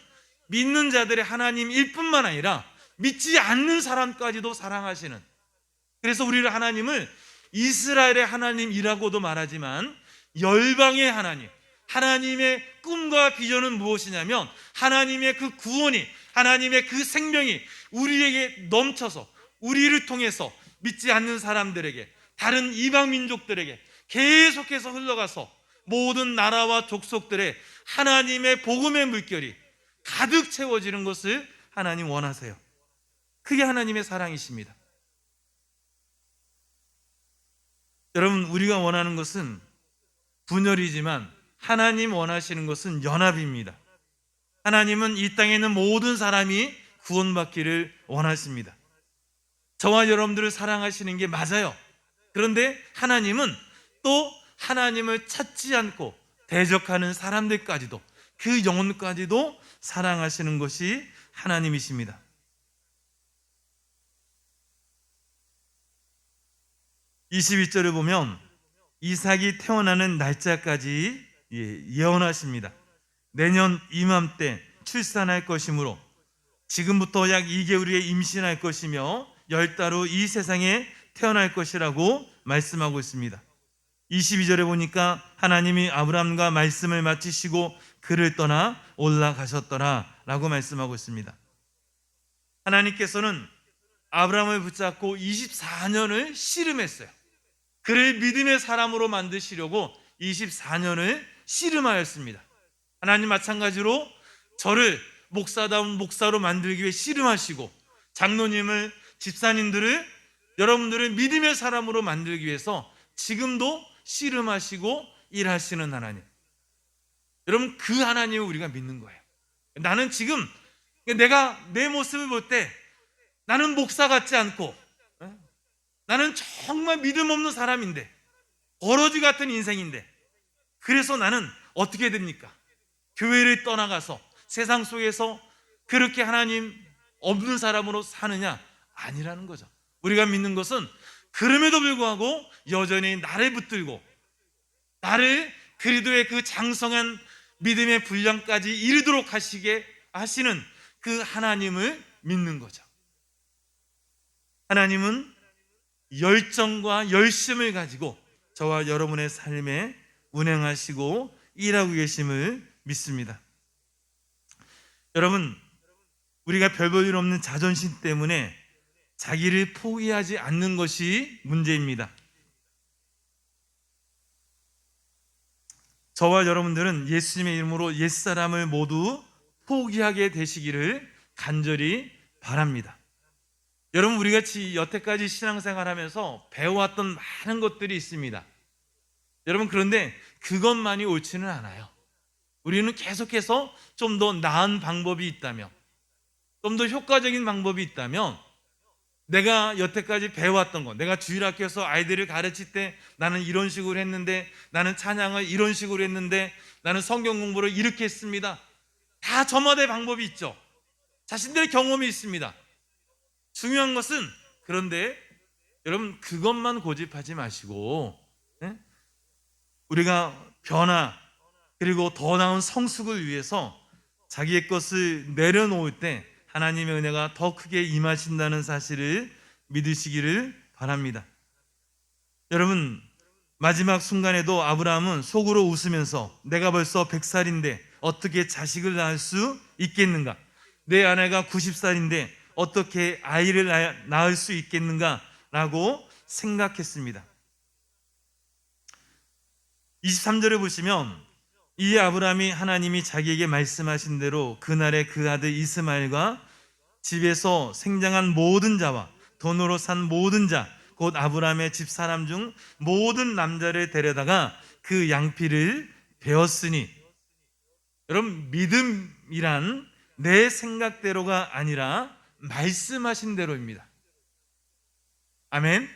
믿는 자들의 하나님일 뿐만 아니라 믿지 않는 사람까지도 사랑하시는, 그래서 우리를 하나님을 이스라엘의 하나님이라고도 말하지만 열방의 하나님, 하나님의 꿈과 비전은 무엇이냐면 하나님의 그 구원이, 하나님의 그 생명이 우리에게 넘쳐서 우리를 통해서 믿지 않는 사람들에게, 다른 이방 민족들에게 계속해서 흘러가서 모든 나라와 족속들의 하나님의 복음의 물결이 가득 채워지는 것을 하나님 원하세요. 그게 하나님의 사랑이십니다. 여러분, 우리가 원하는 것은 분열이지만 하나님 원하시는 것은 연합입니다. 하나님은 이 땅에 있는 모든 사람이 구원받기를 원하십니다. 저와 여러분들을 사랑하시는 게 맞아요. 그런데 하나님은 또 하나님을 찾지 않고 대적하는 사람들까지도, 그 영혼까지도 사랑하시는 것이 하나님이십니다. (22절을) 보면 이삭이 태어나는 날짜까지 예언하십니다. 내년 이맘때 출산할 것이므로 지금부터 약 2개월에 임신할 것이며 10달 후 이 세상에 태어날 것이라고 말씀하고 있습니다. 22절에 보니까 하나님이 아브라함과 말씀을 마치시고 그를 떠나 올라가셨더라 라고 말씀하고 있습니다. 하나님께서는 아브라함을 붙잡고 24년을 씨름했어요. 그를 믿음의 사람으로 만드시려고 24년을 씨름하였습니다. 하나님 마찬가지로 저를 목사다운 목사로 만들기 위해 씨름하시고, 장로님을, 집사님들을, 여러분들을 믿음의 사람으로 만들기 위해서 지금도 씨름하시고 일하시는 하나님, 여러분, 그 하나님을 우리가 믿는 거예요. 나는 지금 내가 내 모습을 볼 때 나는 목사 같지 않고, 나는 정말 믿음 없는 사람인데, 버러지 같은 인생인데, 그래서 나는 어떻게 됩니까? 교회를 떠나가서 세상 속에서 그렇게 하나님 없는 사람으로 사느냐? 아니라는 거죠. 우리가 믿는 것은 그럼에도 불구하고 여전히 나를 붙들고 나를 그리스도의 그 장성한 믿음의 분량까지 이르도록 하시는 그 하나님을 믿는 거죠. 하나님은 열정과 열심을 가지고 저와 여러분의 삶에 운행하시고 일하고 계심을 믿습니다. 여러분, 우리가 별 볼 일 없는 자존심 때문에 자기를 포기하지 않는 것이 문제입니다. 저와 여러분들은 예수님의 이름으로 옛사람을 모두 포기하게 되시기를 간절히 바랍니다. 여러분, 우리가 여태까지 신앙생활하면서 배워왔던 많은 것들이 있습니다. 여러분, 그런데 그것만이 옳지는 않아요. 우리는 계속해서 좀 더 나은 방법이 있다면, 좀 더 효과적인 방법이 있다면, 내가 여태까지 배워왔던 것, 내가 주일학교에서 아이들을 가르칠 때 나는 이런 식으로 했는데, 나는 찬양을 이런 식으로 했는데, 나는 성경 공부를 이렇게 했습니다. 다 저마다의 방법이 있죠. 자신들의 경험이 있습니다. 중요한 것은, 그런데 여러분, 그것만 고집하지 마시고 우리가 변화, 그리고 더 나은 성숙을 위해서 자기의 것을 내려놓을 때 하나님의 은혜가 더 크게 임하신다는 사실을 믿으시기를 바랍니다. 여러분, 마지막 순간에도 아브라함은 속으로 웃으면서 내가 벌써 100살인데 어떻게 자식을 낳을 수 있겠는가? 내 아내가 90살인데 어떻게 아이를 낳을 수 있겠는가? 라고 생각했습니다. 23절에 보시면 이 아브라함이 하나님이 자기에게 말씀하신 대로 그날에 그 아들 이스마엘과 집에서 생장한 모든 자와 돈으로 산 모든 자, 곧 아브라함의 집 사람 중 모든 남자를 데려다가 그 양피를 베었으니, 여러분, 믿음이란 내 생각대로가 아니라 말씀하신 대로입니다. 아멘.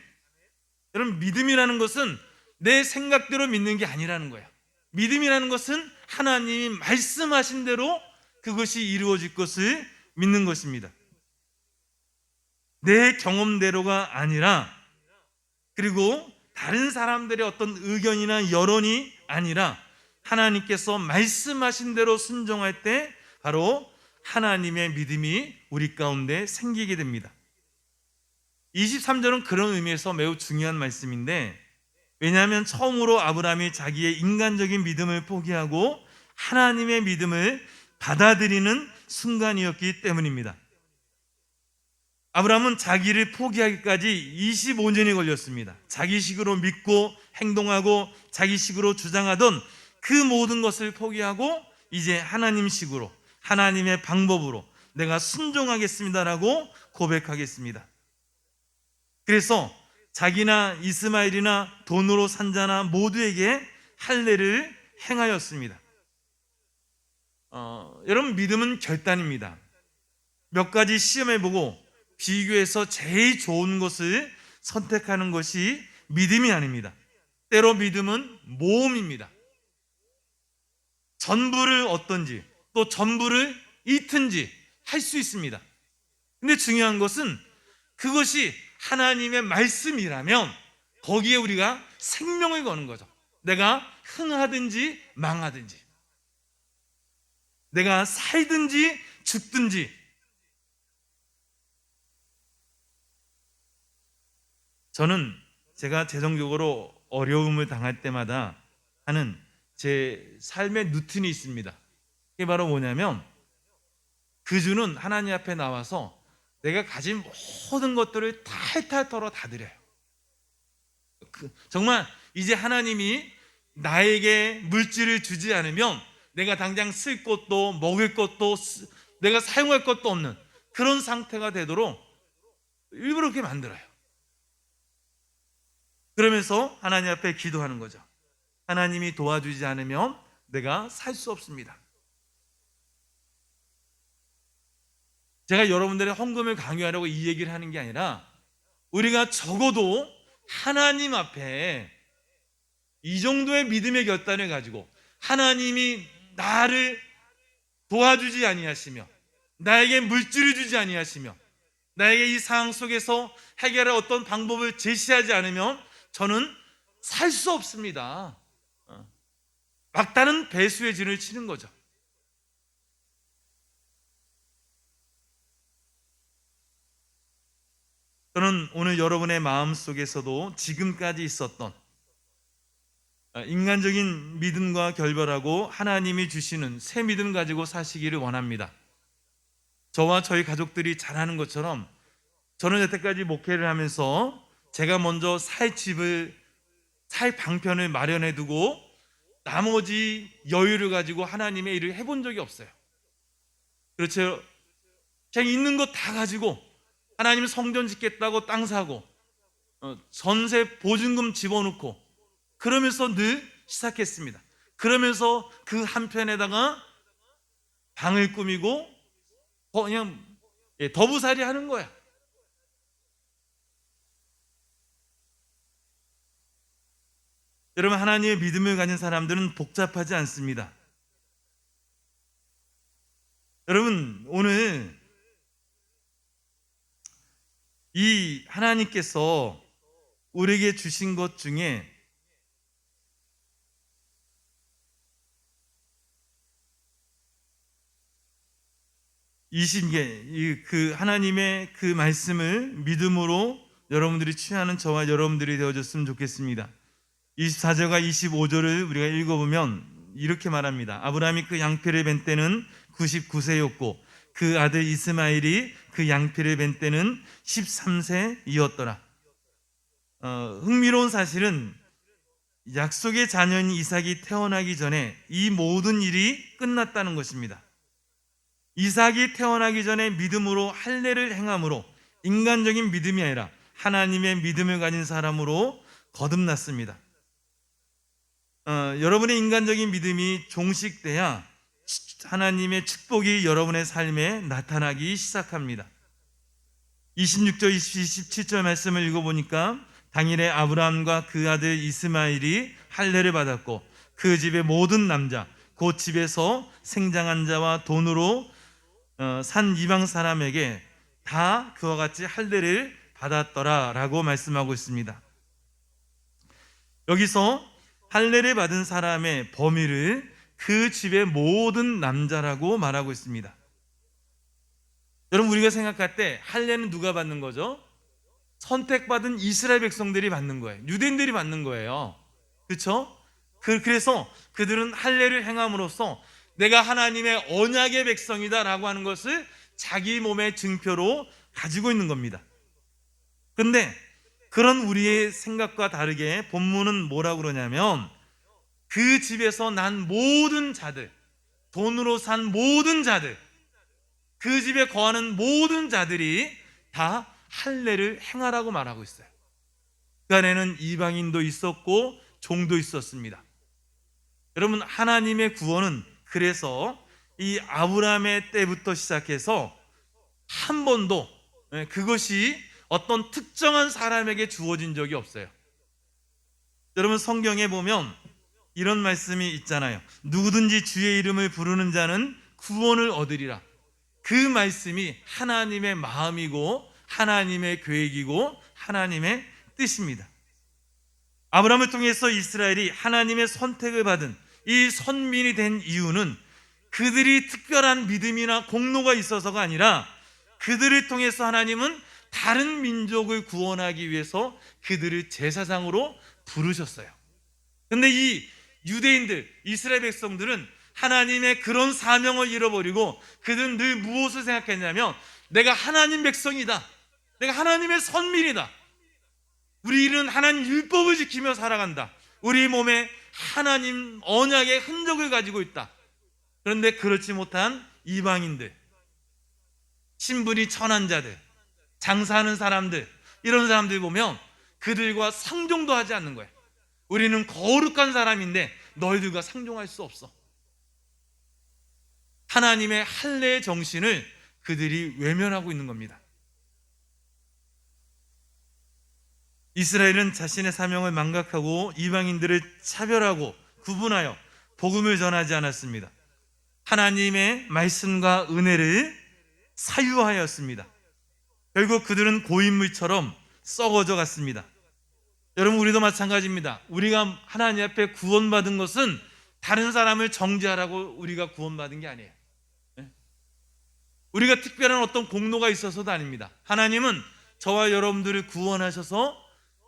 여러분, 믿음이라는 것은 내 생각대로 믿는 게 아니라는 거예요. 믿음이라는 것은 하나님이 말씀하신 대로 그것이 이루어질 것을 믿는 것입니다. 내 경험대로가 아니라, 그리고 다른 사람들의 어떤 의견이나 여론이 아니라 하나님께서 말씀하신 대로 순종할 때 바로 하나님의 믿음이 우리 가운데 생기게 됩니다. 23절은 그런 의미에서 매우 중요한 말씀인데, 왜냐하면 처음으로 아브라함이 자기의 인간적인 믿음을 포기하고 하나님의 믿음을 받아들이는 순간이었기 때문입니다. 아브라함은 자기를 포기하기까지 25년이 걸렸습니다. 자기식으로 믿고 행동하고 자기식으로 주장하던 그 모든 것을 포기하고 이제 하나님식으로, 하나님의 방법으로 내가 순종하겠습니다라고 고백하겠습니다. 그래서 자기나 이스마엘이나 돈으로 산 자나 모두에게 할례를 행하였습니다. 여러분, 믿음은 결단입니다. 몇 가지 시험해보고 비교해서 제일 좋은 것을 선택하는 것이 믿음이 아닙니다. 때로 믿음은 모험입니다. 전부를 얻든지 또 전부를 잃든지 할 수 있습니다. 근데 중요한 것은 그것이 하나님의 말씀이라면 거기에 우리가 생명을 거는 거죠. 내가 흥하든지 망하든지, 내가 살든지 죽든지. 저는 제가 재정적으로 어려움을 당할 때마다 하는 제 삶의 루틴이 있습니다. 그게 바로 뭐냐면, 그 주는 하나님 앞에 나와서 내가 가진 모든 것들을 탈탈 털어 다 드려요. 정말 이제 하나님이 나에게 물질을 주지 않으면 내가 당장 쓸 것도 먹을 것도 내가 사용할 것도 없는 그런 상태가 되도록 일부러 그렇게 만들어요. 그러면서 하나님 앞에 기도하는 거죠. 하나님이 도와주지 않으면 내가 살 수 없습니다. 제가 여러분들의 헌금을 강요하려고 이 얘기를 하는 게 아니라, 우리가 적어도 하나님 앞에 이 정도의 믿음의 결단을 가지고 하나님이 나를 도와주지 아니하시며 나에게 물질을 주지 아니하시며 나에게 이 상황 속에서 해결할 어떤 방법을 제시하지 않으면 저는 살 수 없습니다. 막다른 배수의 진을 치는 거죠. 저는 오늘 여러분의 마음속에서도 지금까지 있었던 인간적인 믿음과 결별하고 하나님이 주시는 새 믿음 가지고 사시기를 원합니다. 저와 저희 가족들이 잘하는 것처럼 저는 여태까지 목회를 하면서 제가 먼저 살 집을, 살 방편을 마련해 두고 나머지 여유를 가지고 하나님의 일을 해본 적이 없어요. 그렇죠? 그냥 있는 거 다 가지고 하나님 성전 짓겠다고 땅 사고 전세 보증금 집어넣고 그러면서 늘 시작했습니다. 그러면서 그 한편에다가 방을 꾸미고 그냥 더부살이 하는 거야. 여러분, 하나님의 믿음을 가진 사람들은 복잡하지 않습니다. 여러분, 오늘 이 하나님께서 우리에게 주신 것 중에 그 하나님의 그 말씀을 믿음으로 여러분들이 취하는 저와 여러분들이 되어줬으면 좋겠습니다. 24절과 25절을 우리가 읽어보면 이렇게 말합니다. 아브라함이 그 양피를 벤 때는 99세였고 그 아들 이스마엘이 그 양피를 벤 때는 13세이었더라. 흥미로운 사실은 약속의 자녀인 이삭이 태어나기 전에 이 모든 일이 끝났다는 것입니다. 이삭이 태어나기 전에 믿음으로 할례를 행함으로 인간적인 믿음이 아니라 하나님의 믿음을 가진 사람으로 거듭났습니다. 여러분의 인간적인 믿음이 종식돼야 하나님의 축복이 여러분의 삶에 나타나기 시작합니다. 26절 27절 말씀을 읽어보니까 당일에 아브라함과 그 아들 이스마엘이 할례를 받았고 그 집의 모든 남자 곧 집에서 생장한 자와 돈으로 산 이방 사람에게 다 그와 같이 할례를 받았더라 라고 말씀하고 있습니다. 여기서 할례를 받은 사람의 범위를 그 집의 모든 남자라고 말하고 있습니다. 여러분, 우리가 생각할 때 할례는 누가 받는 거죠? 선택받은 이스라엘 백성들이 받는 거예요. 유대인들이 받는 거예요. 그렇죠? 그래서 그들은 할례를 행함으로써 내가 하나님의 언약의 백성이다 라고 하는 것을 자기 몸의 증표로 가지고 있는 겁니다. 그런데 그런 우리의 생각과 다르게 본문은 뭐라고 그러냐면 그 집에서 난 모든 자들, 돈으로 산 모든 자들, 그 집에 거하는 모든 자들이 다 할례를 행하라고 말하고 있어요. 그 안에는 이방인도 있었고 종도 있었습니다. 여러분, 하나님의 구원은 그래서 이 아브라함의 때부터 시작해서 한 번도 그것이 어떤 특정한 사람에게 주어진 적이 없어요. 여러분, 성경에 보면 이런 말씀이 있잖아요. 누구든지 주의 이름을 부르는 자는 구원을 얻으리라. 그 말씀이 하나님의 마음이고 하나님의 계획이고 하나님의 뜻입니다. 아브라함을 통해서 이스라엘이 하나님의 선택을 받은 이 선민이 된 이유는 그들이 특별한 믿음이나 공로가 있어서가 아니라 그들을 통해서 하나님은 다른 민족을 구원하기 위해서 그들을 제사장으로 부르셨어요. 그런데 이 유대인들, 이스라엘 백성들은 하나님의 그런 사명을 잃어버리고 그들은 늘 무엇을 생각했냐면 내가 하나님 백성이다, 내가 하나님의 선민이다, 우리는 하나님 율법을 지키며 살아간다, 우리 몸에 하나님 언약의 흔적을 가지고 있다. 그런데 그렇지 못한 이방인들, 신분이 천한 자들, 장사하는 사람들, 이런 사람들 보면 그들과 상종도 하지 않는 거예요. 우리는 거룩한 사람인데 너희들과 상종할 수 없어. 하나님의 할례의 정신을 그들이 외면하고 있는 겁니다. 이스라엘은 자신의 사명을 망각하고 이방인들을 차별하고 구분하여 복음을 전하지 않았습니다. 하나님의 말씀과 은혜를 사유하였습니다. 결국 그들은 고인물처럼 썩어져 갔습니다. 여러분, 우리도 마찬가지입니다. 우리가 하나님 앞에 구원받은 것은 다른 사람을 정죄하라고 우리가 구원받은 게 아니에요. 우리가 특별한 어떤 공로가 있어서도 아닙니다. 하나님은 저와 여러분들을 구원하셔서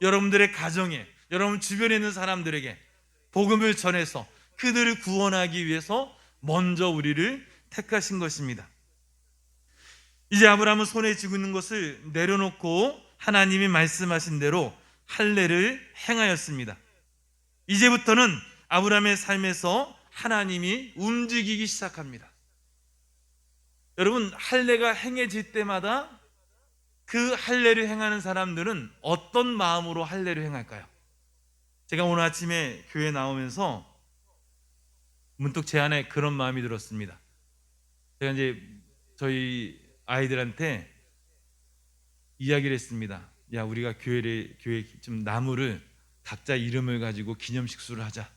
여러분들의 가정에, 여러분 주변에 있는 사람들에게 복음을 전해서 그들을 구원하기 위해서 먼저 우리를 택하신 것입니다. 이제 아브라함은 손에 쥐고 있는 것을 내려놓고 하나님이 말씀하신 대로 할례를 행하였습니다. 이제부터는 아브라함의 삶에서 하나님이 움직이기 시작합니다. 여러분, 할례가 행해질 때마다 그 할례를 행하는 사람들은 어떤 마음으로 할례를 행할까요? 제가 오늘 아침에 교회 나오면서 문득 제 안에 그런 마음이 들었습니다. 제가 이제 저희 아이들한테 이야기를 했습니다. 야, 우리가 교회 좀 나무를 각자 이름을 가지고 기념식수를 하자.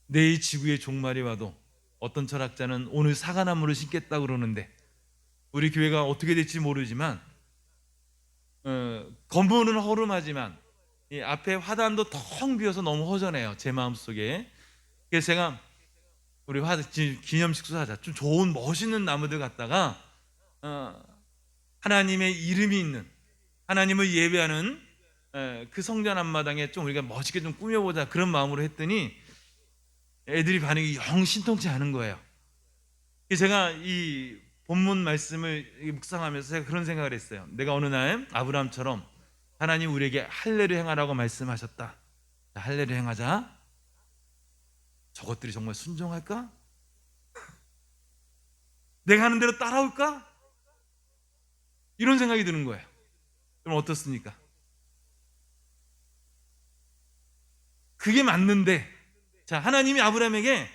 내일 지구의 종말이 와도 어떤 철학자는 오늘 사과나무를 심겠다 그러는데 우리 교회가 어떻게 될지 모르지만 건물은 허름하지만 이 앞에 화단도 텅 비어서 너무 허전해요, 제 마음속에. 그래서 제가 우리 기념식수 하자. 좀 좋은 멋있는 나무들 갖다가 하나님의 이름이 있는, 하나님을 예배하는 그 성전 앞마당에 좀 우리가 멋있게 좀 꾸며보자, 그런 마음으로 했더니 애들이 반응이 영 신통치 않은 거예요. 그래서 제가 이 본문 말씀을 묵상하면서 제가 그런 생각을 했어요. 내가 어느 날 아브라함처럼 하나님 우리에게 할례를 행하라고 말씀하셨다. 자, 할례를 행하자. 저것들이 정말 순종할까? 내가 하는 대로 따라올까? 이런 생각이 드는 거예요. 그럼 어떻습니까? 그게 맞는데 자, 하나님이 아브라함에게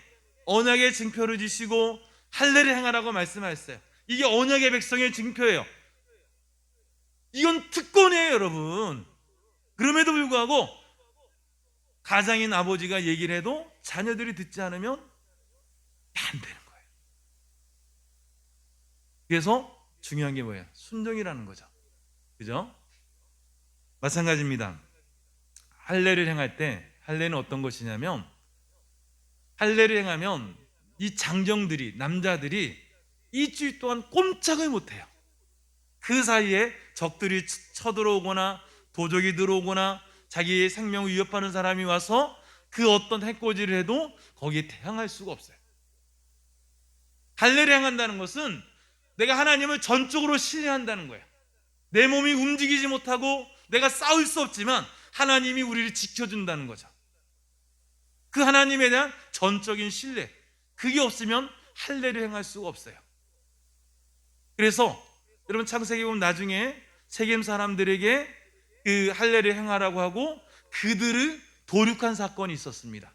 언약의 증표를 주시고 할례를 행하라고 말씀하셨어요. 이게 언약의 백성의 증표예요. 이건 특권이에요, 여러분. 그럼에도 불구하고 가장인 아버지가 얘기를 해도 자녀들이 듣지 않으면 안 되는 거예요. 그래서 중요한 게 뭐예요? 순종이라는 거죠. 그죠? 마찬가지입니다. 할례를 행할 때, 할례는 어떤 것이냐면, 할례를 행하면 이 장정들이, 남자들이 일주일 동안 꼼짝을 못해요. 그 사이에 적들이 쳐들어오거나 도적이 들어오거나 자기의 생명을 위협하는 사람이 와서 그 어떤 해코지를 해도 거기에 대항할 수가 없어요. 할례를 행한다는 것은 내가 하나님을 전적으로 신뢰한다는 거예요. 내 몸이 움직이지 못하고 내가 싸울 수 없지만 하나님이 우리를 지켜준다는 거죠. 그 하나님에 대한 전적인 신뢰, 그게 없으면 할례를 행할 수가 없어요. 그래서 여러분 창세기 보면 나중에 세겜 사람들에게 그 할례를 행하라고 하고 그들을 도륙한 사건이 있었습니다.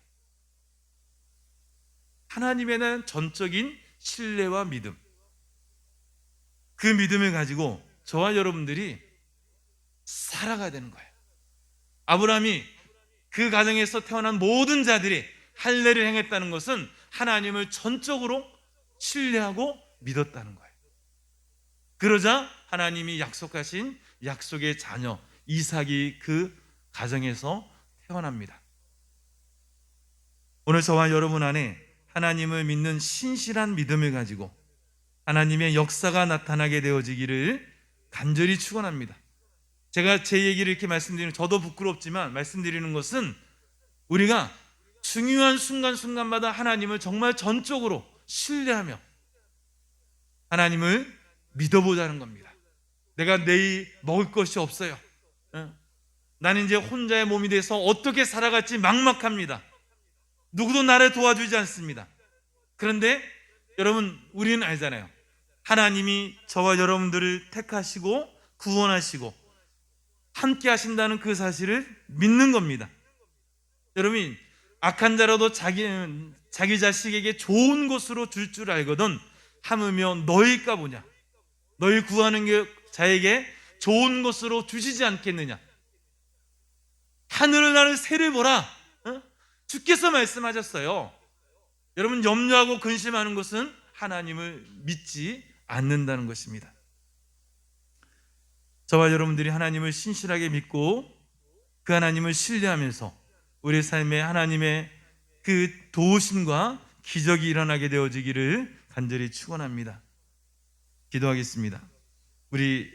하나님에 대한 전적인 신뢰와 믿음, 그 믿음을 가지고 저와 여러분들이 살아가야 되는 거예요. 아브라함이 그 가정에서 태어난 모든 자들이 할례를 행했다는 것은 하나님을 전적으로 신뢰하고 믿었다는 거예요. 그러자 하나님이 약속하신 약속의 자녀 이삭이 그 가정에서 태어납니다. 오늘 저와 여러분 안에 하나님을 믿는 신실한 믿음을 가지고 하나님의 역사가 나타나게 되어지기를 간절히 축원합니다. 제가 제 얘기를 이렇게 말씀드리는, 저도 부끄럽지만 말씀드리는 것은 우리가 중요한 순간순간마다 하나님을 정말 전적으로 신뢰하며 하나님을 믿어보자는 겁니다. 내가 내일 먹을 것이 없어요. 나는 이제 혼자의 몸이 돼서 어떻게 살아갈지 막막합니다. 누구도 나를 도와주지 않습니다. 그런데 여러분, 우리는 알잖아요. 하나님이 저와 여러분들을 택하시고 구원하시고 함께 하신다는 그 사실을 믿는 겁니다. 여러분, 악한 자라도 자기 자식에게 좋은 것으로 줄 줄 알거든 하물며 너희가 보냐, 너희 구하는 자에게 좋은 것으로 주시지 않겠느냐. 하늘을 나는 새를 보라. 주께서 말씀하셨어요. 여러분, 염려하고 근심하는 것은 하나님을 믿지 않는다는 것입니다. 저와 여러분들이 하나님을 신실하게 믿고 그 하나님을 신뢰하면서 우리 삶에 하나님의 그 도우심과 기적이 일어나게 되어지기를 간절히 축원합니다. 기도하겠습니다. 우리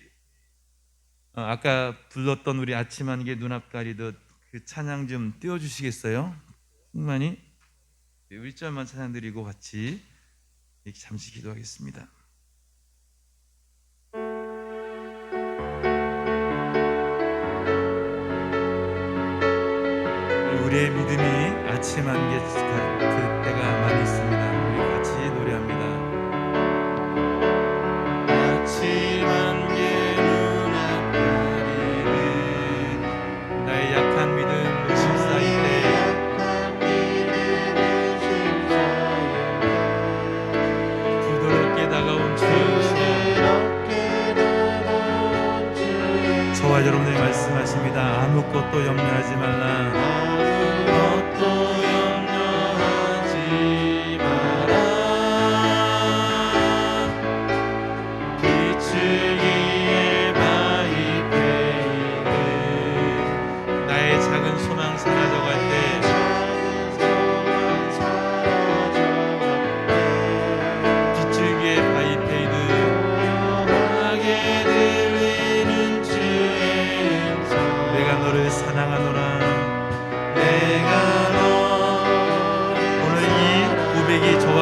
아까 불렀던 우리 아침 안개 눈앞 가리듯 그 찬양 좀 띄워주시겠어요? 충만히 1절만 찬양 드리고 같이 이렇게 잠시 기도하겠습니다. 우리의 믿음이 아침 안개 같을 때가 많이 있습니다. 우리 같이 노래합니다. 아침 안개 눈앞 가리는 나의 약한 믿음 의심 쌓일 때 부드럽게 다가온 주의 저와 여러분들이 말씀하십니다. 아무것도 염려하지 말라.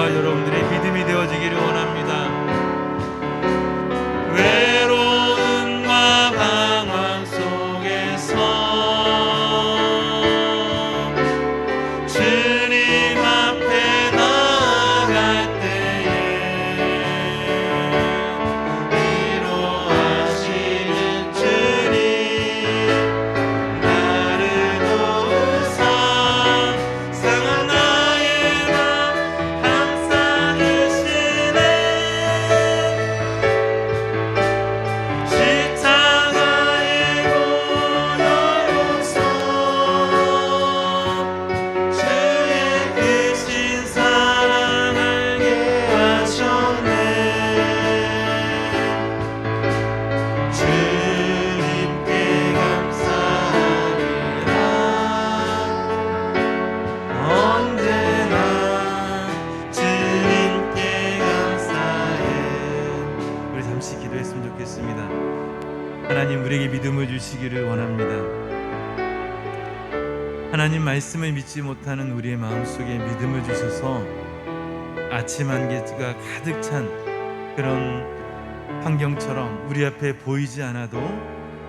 여러분들의 믿음이 되어지기를 원합니다. 외로움과 방황 속에서 주님 앞에 나아갈 때에 위로하시는 주님 나를 주시기를 원합니다. 하나님 말씀을 믿지 못하는 우리의 마음속에 믿음을 주셔서 아침 안개가 가득 찬 그런 환경처럼 우리 앞에 보이지 않아도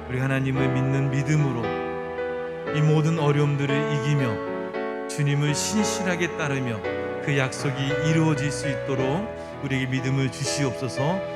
우리 하나님을 믿는 믿음으로 이 모든 어려움들을 이기며 주님을 신실하게 따르며 그 약속이 이루어질 수 있도록 우리에게 믿음을 주시옵소서.